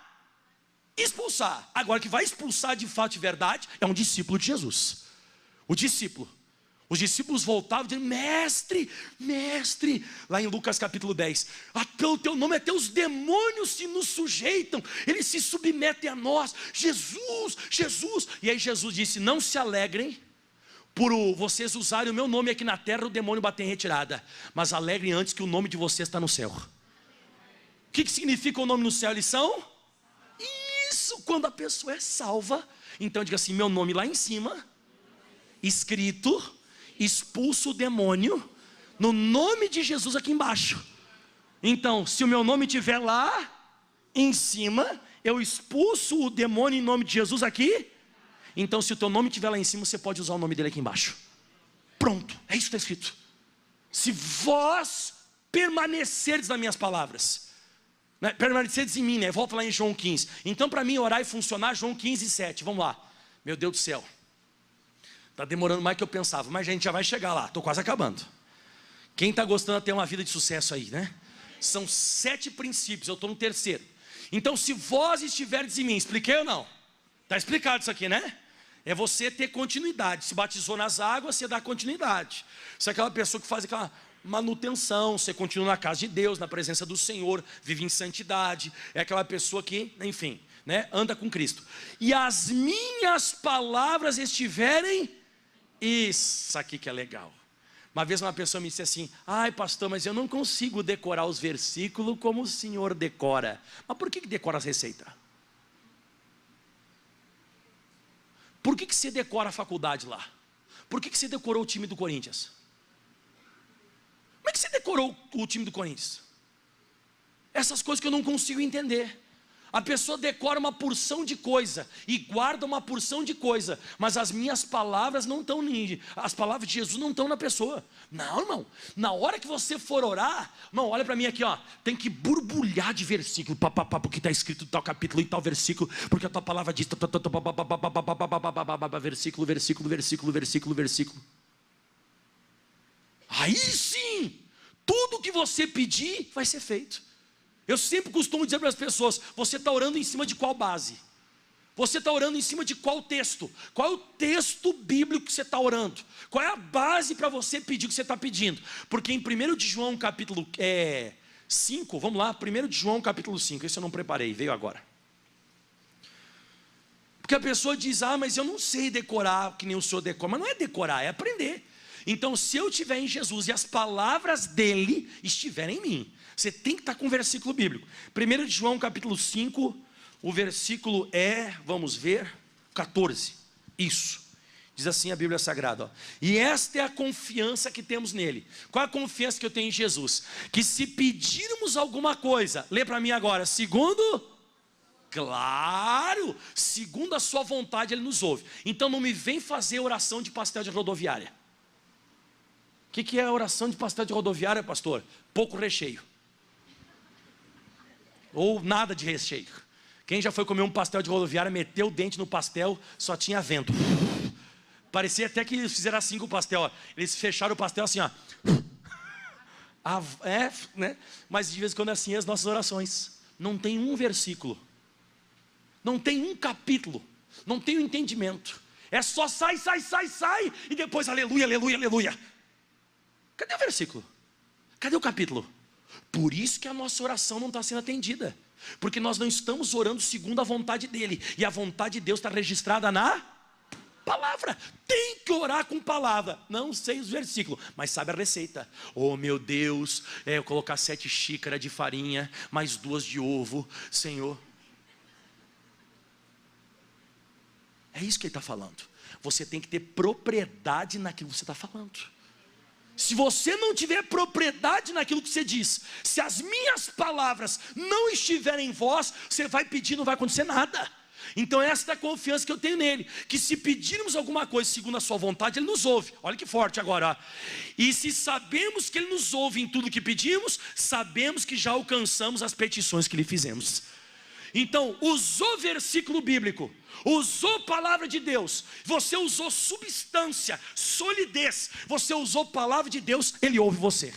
expulsar. Agora, que vai expulsar de fato e verdade, é um discípulo de Jesus. O discípulo. Os discípulos voltavam dizendo, mestre, mestre, lá em Lucas capítulo 10, até o teu nome, até os demônios se nos sujeitam, eles se submetem a nós, Jesus, Jesus. E aí Jesus disse, não se alegrem por vocês usarem o meu nome aqui na terra, o demônio bater em retirada, mas alegrem antes que o nome de vocês está no céu. O que significa o nome no céu? Eles são? Isso, quando a pessoa é salva, então diga assim, meu nome lá em cima, escrito, expulso o demônio no nome de Jesus aqui embaixo. Então, se o meu nome estiver lá em cima, eu expulso o demônio em nome de Jesus aqui. Então, se o teu nome estiver lá em cima, você pode usar o nome dele aqui embaixo. Pronto, é isso que está escrito. Se vós permanecerdes nas minhas palavras, né? Permanecerdes em mim, né? Volta lá em João 15. Então, para mim orar e funcionar, João 15, 7. Vamos lá. Meu Deus do céu, está demorando mais do que eu pensava, mas a gente já vai chegar lá, estou quase acabando. Quem está gostando de ter uma vida de sucesso aí, né? São 7 princípios, eu estou no 3º. Então, se vós estiverdes em mim, expliquei ou não? Está explicado isso aqui, né? É você ter continuidade. Se batizou nas águas, você dá continuidade. Você é aquela pessoa que faz aquela manutenção, você continua na casa de Deus, na presença do Senhor, vive em santidade. É aquela pessoa que, enfim, né, anda com Cristo. E as minhas palavras estiverem... Isso aqui que é legal. Uma vez uma pessoa me disse assim, ai pastor, mas eu não consigo decorar os versículos como o senhor decora. Mas por que decora as receitas? Por que você decora a faculdade lá? Por que você decorou o time do Corinthians? Como é que você decorou o time do Corinthians? Essas coisas que eu não consigo entender. A pessoa decora uma porção de coisa e guarda uma porção de coisa, mas as minhas palavras não estão, as palavras de Jesus não estão na pessoa. Não, irmão, na hora que você for orar, irmão, olha para mim aqui, ó, tem que borbulhar de versículo, porque está escrito tal capítulo e tal versículo, porque a tua palavra diz, versículo, versículo, versículo, versículo, versículo. Aí sim, tudo que você pedir vai ser feito. Eu sempre costumo dizer para as pessoas, você está orando em cima de qual base? Você está orando em cima de qual texto? Qual é o texto bíblico que você está orando? Qual é a base para você pedir o que você está pedindo? Porque em 1 de João capítulo 5, vamos lá, 1 de João capítulo 5, esse eu não preparei, veio agora. Porque a pessoa diz, mas eu não sei decorar que nem o senhor decora, mas não é decorar, é aprender. Então se eu estiver em Jesus e as palavras dele estiverem em mim, você tem que estar com o versículo bíblico. 1 de João capítulo 5, o versículo vamos ver, 14. Isso. Diz assim a Bíblia Sagrada. Ó. E esta é a confiança que temos nele. Qual é a confiança que eu tenho em Jesus? Que se pedirmos alguma coisa, lê para mim agora, segundo... Claro, segundo a sua vontade ele nos ouve. Então não me vem fazer oração de pastel de rodoviária. O que é a oração de pastel de rodoviária, pastor? Pouco recheio. Ou nada de recheio. Quem já foi comer um pastel de rodoviária, meteu o dente no pastel, só tinha vento. Parecia até que eles fizeram assim com o pastel, ó. Eles fecharam o pastel assim, ó. Né? Mas de vez em quando é assim as nossas orações. Não tem um versículo, não tem um capítulo, não tem um entendimento. É só sai, e depois aleluia, aleluia, aleluia. Cadê o versículo? Cadê o capítulo? Por isso que a nossa oração não está sendo atendida, porque nós não estamos orando segundo a vontade dele, e a vontade de Deus está registrada na palavra. Tem que orar com palavra. Não sei os versículos, mas sabe a receita. Oh meu Deus, eu colocar 7 xícaras de farinha, mais 2 de ovo, Senhor. É isso que ele está falando. Você tem que ter propriedade naquilo que você está falando. Se você não tiver propriedade naquilo que você diz, se as minhas palavras não estiverem em vós, você vai pedir, não vai acontecer nada. Então essa é a confiança que eu tenho nele, que se pedirmos alguma coisa segundo a sua vontade, ele nos ouve. Olha que forte agora, ó. E se sabemos que ele nos ouve em tudo que pedimos, sabemos que já alcançamos as petições que lhe fizemos. Então usou versículo bíblico, usou palavra de Deus, você usou substância, solidez, você usou palavra de Deus, ele ouve você.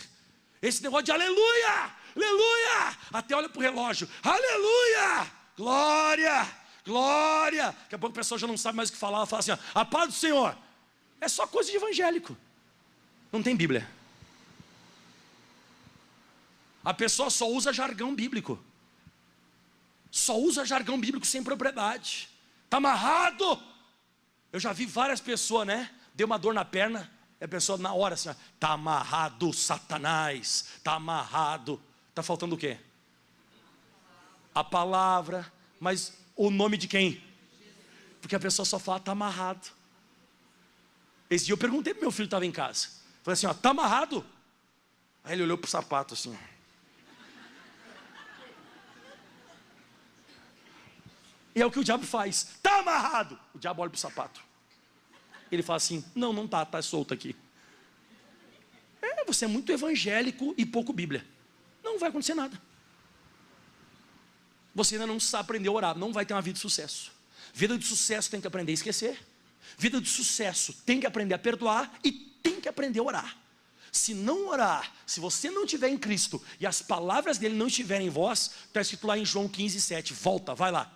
Esse negócio de aleluia, aleluia, até olha para o relógio, aleluia, glória, glória. Daqui a pouco a pessoa já não sabe mais o que falar. Ela fala assim, ó, a paz do Senhor. É só coisa de evangélico. Não tem Bíblia. A pessoa só usa jargão bíblico. Só usa jargão bíblico sem propriedade. Está amarrado. Eu já vi várias pessoas, né? Deu uma dor na perna, e a pessoa na hora assim, está amarrado, Satanás. Está amarrado. Está faltando o quê? A palavra. Mas o nome de quem? Porque a pessoa só fala, está amarrado. Esse dia eu perguntei para meu filho, estava em casa. Falei assim, ó, está amarrado? Aí ele olhou para o sapato assim. E é o que o diabo faz. Está amarrado. O diabo olha para o sapato. Ele fala assim, não está, está solto aqui. Você é muito evangélico e pouco Bíblia. Não vai acontecer nada. Você ainda não sabe aprender a orar, não vai ter uma vida de sucesso. Vida de sucesso tem que aprender a esquecer. Vida de sucesso tem que aprender a perdoar e tem que aprender a orar. Se não orar, se você não estiver em Cristo e as palavras dele não estiverem em vós, está escrito lá em João 15:7, volta, vai lá.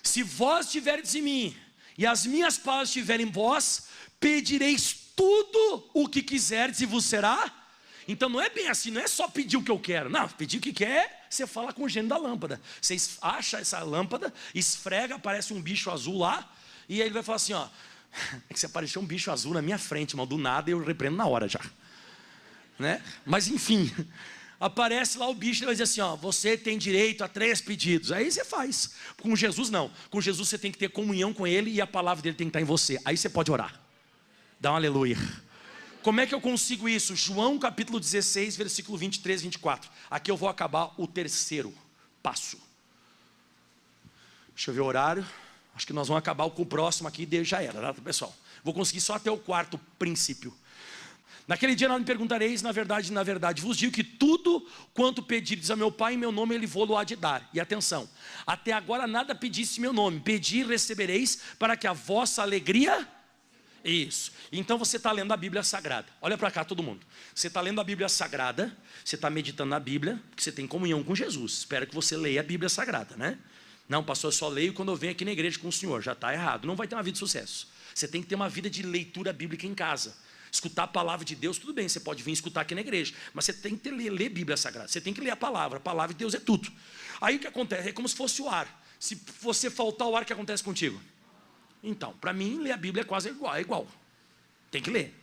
Se vós estiverdes em mim e as minhas palavras estiverem em vós, pedireis tudo o que quiserdes e vos será. Então não é bem assim, não é só pedir o que eu quero. Não, pedir o que quer, você fala com o gênio da lâmpada. Você acha essa lâmpada, esfrega, aparece um bicho azul lá, e aí ele vai falar assim, ó, é que você apareceu um bicho azul na minha frente, mas do nada eu repreendo na hora já, né? Mas enfim, aparece lá o bicho e vai dizer assim, ó, você tem direito a 3 pedidos. Aí você faz. Com Jesus não, com Jesus você tem que ter comunhão com ele e a palavra dele tem que estar em você. Aí você pode orar. Dá um aleluia. Como é que eu consigo isso? João capítulo 16, versículo 23 e 24. Aqui eu vou acabar o 3º passo. Deixa eu ver o horário. Acho que nós vamos acabar com o próximo aqui e já era, tá, pessoal? Vou conseguir só até o 4º princípio. Naquele dia não me perguntareis, na verdade, vos digo que tudo quanto pedirdes a meu Pai em meu nome, Ele vou-lo há de dar. E atenção, até agora nada pediste em meu nome. Pedi e recebereis para que a vossa alegria... Isso, então você está lendo a Bíblia Sagrada. Olha para cá todo mundo. Você está lendo a Bíblia Sagrada, você está meditando na Bíblia, porque você tem comunhão com Jesus. Espero que você leia a Bíblia Sagrada, né? Não, pastor, eu só leio quando eu venho aqui na igreja com o senhor. Já está errado, não vai ter uma vida de sucesso. Você tem que ter uma vida de leitura bíblica em casa. Escutar a palavra de Deus, tudo bem, você pode vir escutar aqui na igreja, mas você tem que ler Bíblia Sagrada. Você tem que ler a palavra de Deus é tudo. Aí o que acontece? É como se fosse o ar. Se você faltar o ar, o que acontece contigo? Então, para mim, ler a Bíblia é quase igual. Tem que ler.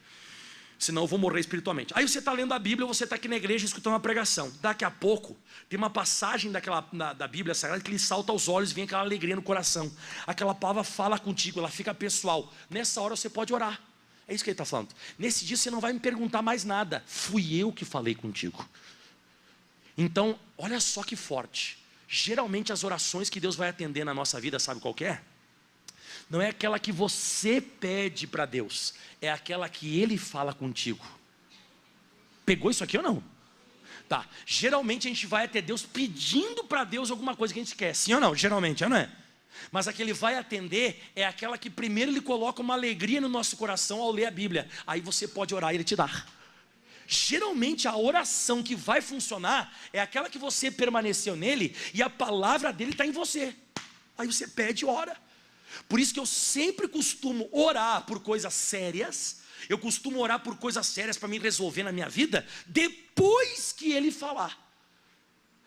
Senão eu vou morrer espiritualmente. Aí você está lendo a Bíblia, você está aqui na igreja escutando uma pregação. Daqui a pouco, tem uma passagem da Bíblia Sagrada que lhe salta aos olhos, vem aquela alegria no coração. Aquela palavra fala contigo, ela fica pessoal. Nessa hora você pode orar. É isso que ele está falando. Nesse dia você não vai me perguntar mais nada. Fui eu que falei contigo. Então, olha só que forte. Geralmente as orações que Deus vai atender na nossa vida, sabe qual que é? Não é aquela que você pede para Deus, é aquela que Ele fala contigo. Pegou isso aqui ou não? Tá, geralmente a gente vai até Deus pedindo para Deus alguma coisa que a gente quer. Sim ou não? Geralmente, não é? Mas a que Ele vai atender é aquela que primeiro Ele coloca uma alegria no nosso coração ao ler a Bíblia. Aí você pode orar e Ele te dá. Geralmente a oração que vai funcionar é aquela que você permaneceu nele e a palavra dele está em você. Aí você pede e ora. Por isso que eu sempre costumo orar por coisas sérias. Eu costumo orar por coisas sérias para me resolver na minha vida depois que Ele falar.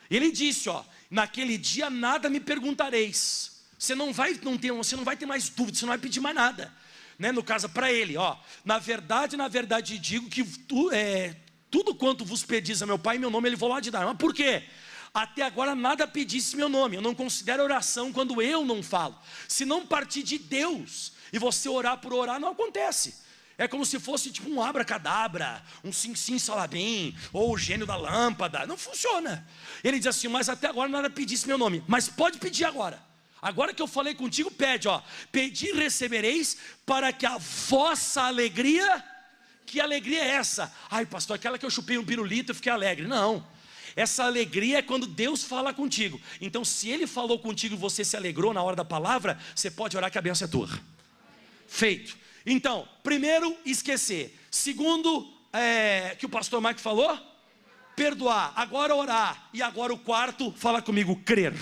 Ele disse, ó, naquele dia nada me perguntareis. Você não vai ter mais dúvida, você não vai pedir mais nada. Né? No caso, para ele, ó, na verdade digo que tudo quanto vos pedis a meu Pai em meu nome, Ele vou lá de dar. Mas por quê? Até agora nada pedisse meu nome. Eu não considero oração quando eu não falo. Se não partir de Deus e você orar por orar, não acontece. É como se fosse tipo um abracadabra, um sim salabim, ou o gênio da lâmpada. Não funciona. Ele diz assim, mas até agora nada pedisse meu nome. Mas pode pedir agora. Agora que eu falei contigo, pede, ó. Pedi e recebereis para que a vossa alegria, que alegria é essa? Ai pastor, aquela que eu chupei um pirulito e fiquei alegre. Não, essa alegria é quando Deus fala contigo. Então se Ele falou contigo e você se alegrou na hora da palavra, você pode orar que a bênção é tua. Feito. Então, primeiro, esquecer. Segundo, que o pastor Mike falou, perdoar. Agora orar. E agora o quarto, fala comigo, crer.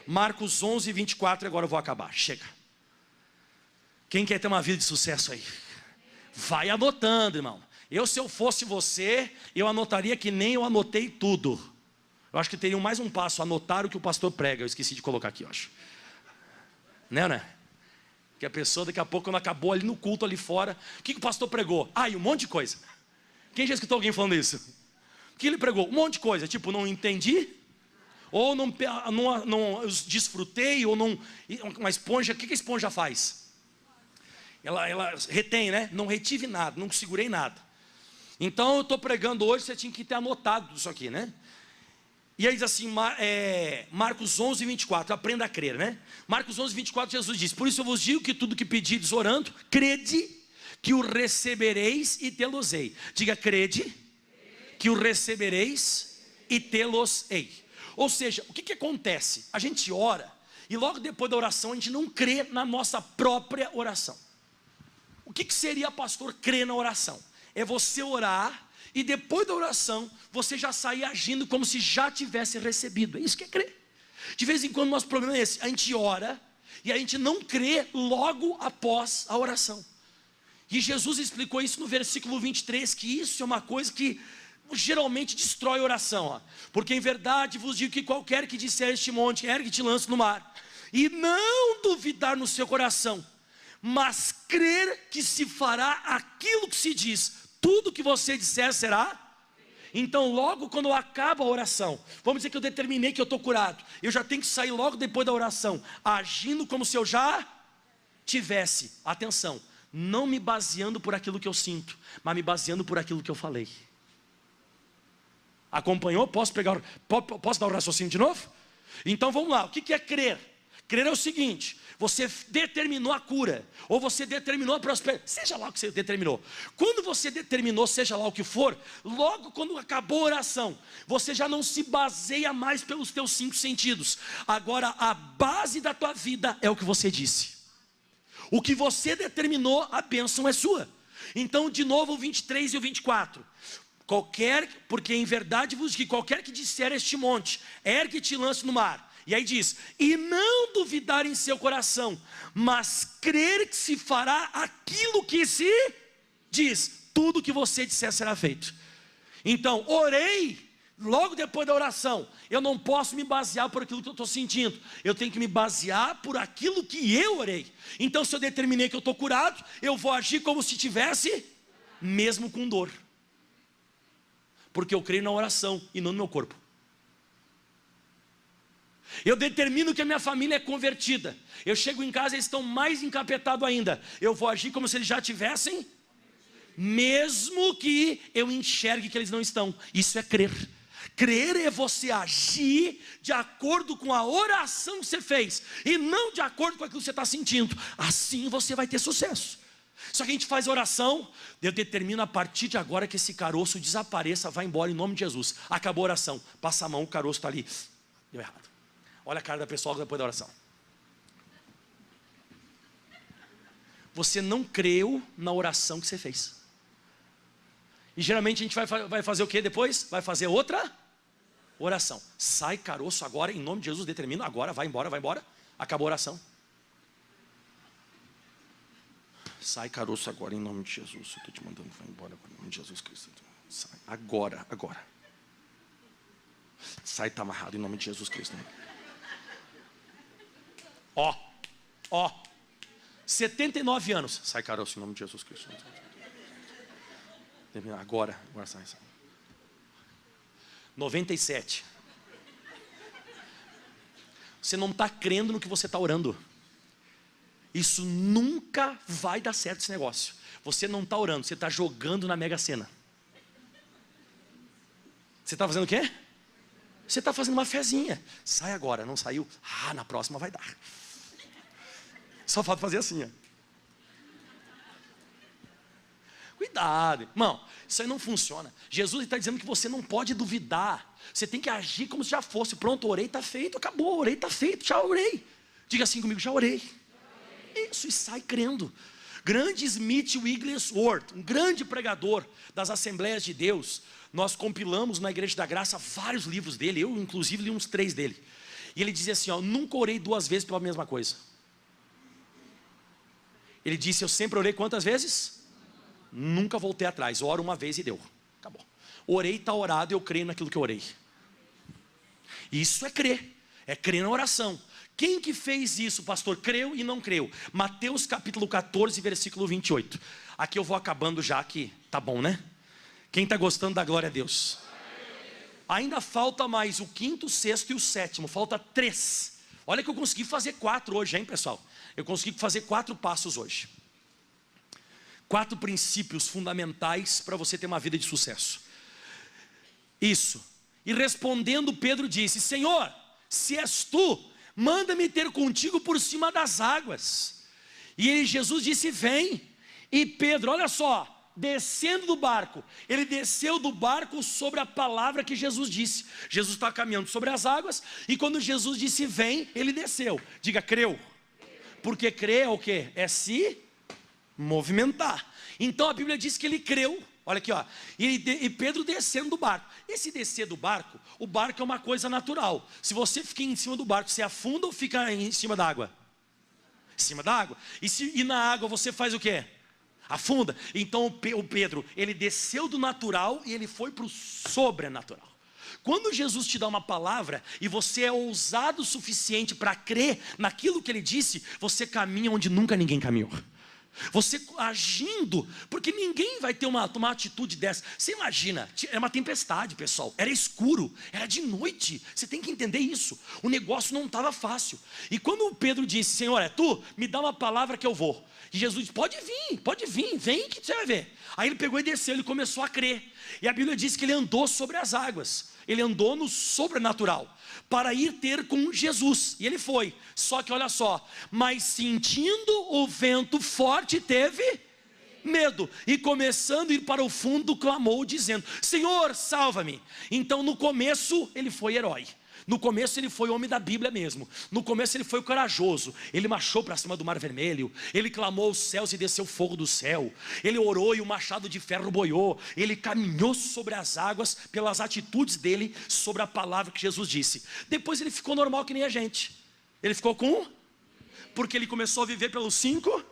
Marcos 11, 24, agora eu vou acabar, chega. Quem quer ter uma vida de sucesso aí? Vai anotando, irmão. Se eu fosse você, eu anotaria que nem eu anotei tudo. Eu acho que teria mais um passo, anotar o que o pastor prega. Eu esqueci de colocar aqui, eu acho. Né? Que a pessoa daqui a pouco, quando acabou ali no culto, ali fora, o que o pastor pregou? E um monte de coisa. Quem já escutou alguém falando isso? O que ele pregou? Um monte de coisa, tipo, não entendi, ou não desfrutei, ou não. Uma esponja, o que a esponja faz? Ela retém, né? Não retive nada, não segurei nada. Então eu estou pregando hoje, você tinha que ter anotado isso aqui, né? E aí diz assim, Marcos 11, 24, aprenda a crer, né? Marcos 11, 24, Jesus diz, por isso eu vos digo que tudo que pedides orando, crede que o recebereis e tê-los-ei. Diga, crede que o recebereis e tê-los-ei. Ou seja, o que acontece? A gente ora e logo depois da oração a gente não crê na nossa própria oração. O que seria, pastor, crer na oração? É você orar e depois da oração você já sair agindo como se já tivesse recebido. É isso que é crer. De vez em quando o nosso problema é esse, a gente ora e a gente não crê logo após a oração. E Jesus explicou isso no versículo 23, que isso é uma coisa que geralmente destrói a oração, ó. Porque em verdade vos digo que qualquer que disser este monte, ergue-te e lança no mar, e não duvidar no seu coração, mas crer que se fará aquilo que se diz, tudo que você disser será. Então logo quando acaba a oração, vamos dizer que eu determinei que eu estou curado, eu já tenho que sair logo depois da oração, agindo como se eu já tivesse, atenção, não me baseando por aquilo que eu sinto, mas me baseando por aquilo que eu falei. Acompanhou? Posso dar o raciocínio de novo? Então vamos lá, o que é crer? Crer é o seguinte, você determinou a cura, ou você determinou a prosperidade, seja lá o que você determinou. Quando você determinou, seja lá o que for, logo quando acabou a oração, você já não se baseia mais pelos teus 5 sentidos. Agora a base da tua vida é o que você disse. O que você determinou, a bênção é sua. Então de novo o 23 e o 24. Porque em verdade vos digo que qualquer que disser este monte, ergue-te e lance no mar. E aí diz, e não duvidar em seu coração, mas crer que se fará aquilo que se diz, tudo que você disser será feito. Então, orei, logo depois da oração, eu não posso me basear por aquilo que eu estou sentindo, eu tenho que me basear por aquilo que eu orei. Então se eu determinei que eu estou curado, eu vou agir como se tivesse, mesmo com dor. Porque eu creio na oração e não no meu corpo. Eu determino que a minha família é convertida. Eu chego em casa e eles estão mais encapetados ainda. Eu vou agir como se eles já tivessem, mesmo que eu enxergue que eles não estão. Isso é crer. Crer é você agir de acordo com a oração que você fez e não de acordo com aquilo que você está sentindo. Assim você vai ter sucesso. Só que a gente faz oração, eu determino a partir de agora que esse caroço desapareça, vai embora em nome de Jesus. Acabou a oração, passa a mão, o caroço está ali. Deu errado. Olha a cara da pessoa depois da oração. Você não creu na oração que você fez. E geralmente a gente vai fazer o que depois? Vai fazer outra oração. Sai caroço agora, em nome de Jesus, determina agora, vai embora. Acabou a oração. Sai caroço agora, em nome de Jesus. Eu estou te mandando, vai embora agora, em nome de Jesus Cristo. Sai, agora. Sai, está amarrado, em nome de Jesus Cristo. Ó, 79 anos. Sai caroço, em nome de Jesus Cristo. Agora sai. 97. Você não está crendo no que você está orando. Isso nunca vai dar certo, esse negócio. Você não está orando, você está jogando na Mega Sena. Você está fazendo o quê? Você está fazendo uma fezinha. Sai agora, não saiu? Na próxima vai dar. Só falta fazer assim, ó. Cuidado, irmão, isso aí não funciona. Jesus está dizendo que você não pode duvidar. Você tem que agir como se já fosse. Pronto, orei, está feito, acabou, orei, está feito, já orei. Diga assim comigo, já orei. Isso, e sai crendo. Grande Smith Wigglesworth, um grande pregador das Assembleias de Deus. Nós compilamos na Igreja da Graça vários livros dele. Eu inclusive li uns 3 dele. E ele dizia assim, nunca orei 2 vezes pela mesma coisa. Ele disse, eu sempre orei quantas vezes? Nunca voltei atrás, oro uma vez e deu. Acabou. Orei, está orado, eu creio naquilo que eu orei. Isso é crer na oração. Quem que fez isso, pastor? Creu e não creu. Mateus capítulo 14, versículo 28. Aqui eu vou acabando já, que tá bom, né? Quem está gostando da glória a Deus? Ainda falta mais o 5º, 6º e o 7º, falta 3. Olha que eu consegui fazer 4 hoje, hein, pessoal? Eu consegui fazer 4 passos hoje. 4 princípios fundamentais para você ter uma vida de sucesso. Isso. E respondendo, Pedro disse, Senhor, se és tu, manda-me ter contigo por cima das águas. E Jesus disse, vem. E Pedro, olha só, descendo do barco, ele desceu do barco sobre a palavra que Jesus disse. Jesus está caminhando sobre as águas, e quando Jesus disse, vem, ele desceu. Diga, creu. Porque crer é o quê? É se movimentar. Então a Bíblia diz que ele creu. Olha aqui, ó. E Pedro descendo do barco. Esse descer do barco, o barco é uma coisa natural. Se você fica em cima do barco, você afunda ou fica em cima da água? Em cima da água. E na água você faz o quê? Afunda. Então o Pedro, ele desceu do natural e ele foi para o sobrenatural. Quando Jesus te dá uma palavra e você é ousado o suficiente para crer naquilo que ele disse, você caminha onde nunca ninguém caminhou. Você agindo, porque ninguém vai ter uma atitude dessa. Você imagina, era uma tempestade, pessoal, era escuro, era de noite. Você tem que entender isso. O negócio não estava fácil. E quando o Pedro disse, Senhor, é tu? Me dá uma palavra que eu vou. E Jesus disse, pode vir, vem que você vai ver. Aí ele pegou e desceu, ele começou a crer. E a Bíblia diz que ele andou sobre as águas. Ele andou no sobrenatural para ir ter com Jesus. E ele foi. Só que olha só, mas sentindo o vento forte, teve medo. E começando a ir para o fundo, clamou dizendo, Senhor, salva-me. Então no começo ele foi herói. No começo ele foi homem da Bíblia mesmo. No começo ele foi o corajoso. Ele marchou para cima do Mar Vermelho. Ele clamou aos céus e desceu fogo do céu. Ele orou e o machado de ferro boiou. Ele caminhou sobre as águas pelas atitudes dele sobre a palavra que Jesus disse. Depois ele ficou normal que nem a gente. Ele ficou porque ele começou a viver pelos 5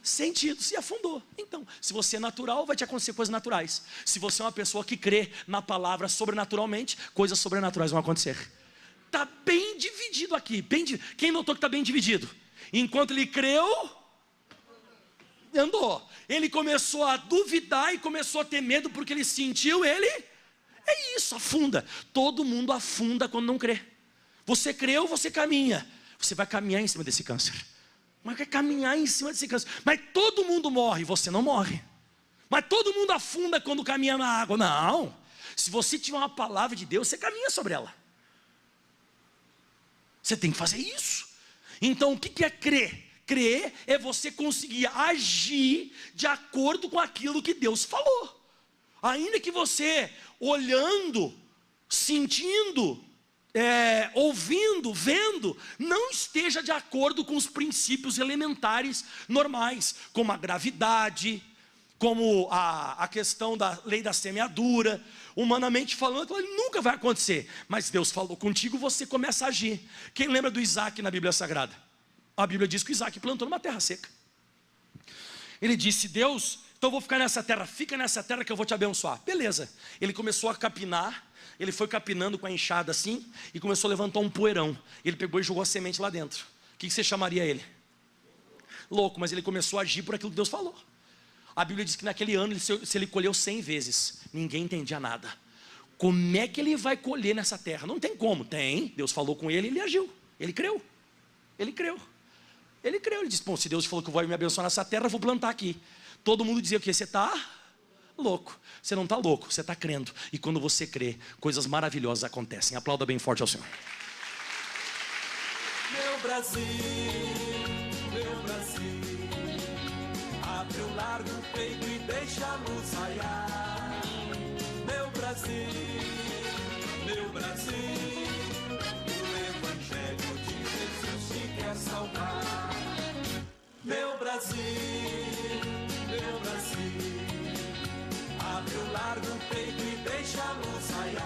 sentidos e afundou. Então, se você é natural, vai te acontecer coisas naturais. Se você é uma pessoa que crê na palavra sobrenaturalmente, coisas sobrenaturais vão acontecer. Está bem dividido aqui. Quem notou que está bem dividido? Enquanto ele creu, andou. Ele começou a duvidar e começou a ter medo porque ele sentiu, é isso, afunda. Todo mundo afunda quando não crê. Você creu, você caminha. Você vai caminhar em cima desse câncer. Mas quer caminhar em cima desse câncer. Mas todo mundo morre, você não morre. Mas todo mundo afunda quando caminha na água. Não. Se você tiver uma palavra de Deus, você caminha sobre ela. Você tem que fazer isso. Então o que é crer? Crer é você conseguir agir de acordo com aquilo que Deus falou. Ainda que você olhando, sentindo, ouvindo, vendo, não esteja de acordo com os princípios elementares normais, como a gravidade, como a questão da lei da semeadura. Humanamente falando, aquilo nunca vai acontecer, mas Deus falou contigo, você começa a agir. Quem lembra do Isaac na Bíblia Sagrada? A Bíblia diz que o Isaac plantou numa terra seca. Ele disse: Deus, então eu vou ficar nessa terra, fica nessa terra que eu vou te abençoar. Beleza. Ele começou a capinar, ele foi capinando com a enxada assim, e começou a levantar um poeirão. Ele pegou e jogou a semente lá dentro. O que você chamaria ele? Louco, mas ele começou a agir por aquilo que Deus falou. A Bíblia diz que naquele ano, se ele colheu 100 vezes, ninguém entendia nada. Como é que ele vai colher nessa terra? Não tem como. Tem, Deus falou com ele, ele agiu. Ele creu. Ele creu. Ele creu, ele disse: bom, se Deus falou que eu vou me abençoar nessa terra, eu vou plantar aqui. Todo mundo dizia o quê? Você está louco. Você não está louco, você está crendo. E quando você crê, coisas maravilhosas acontecem. Aplauda bem forte ao Senhor. Meu Brasil, abre o largo peito e deixa a luz raiar. Meu Brasil, o Evangelho de Jesus te quer salvar. Meu Brasil, abre o largo peito e deixa a luz raiar.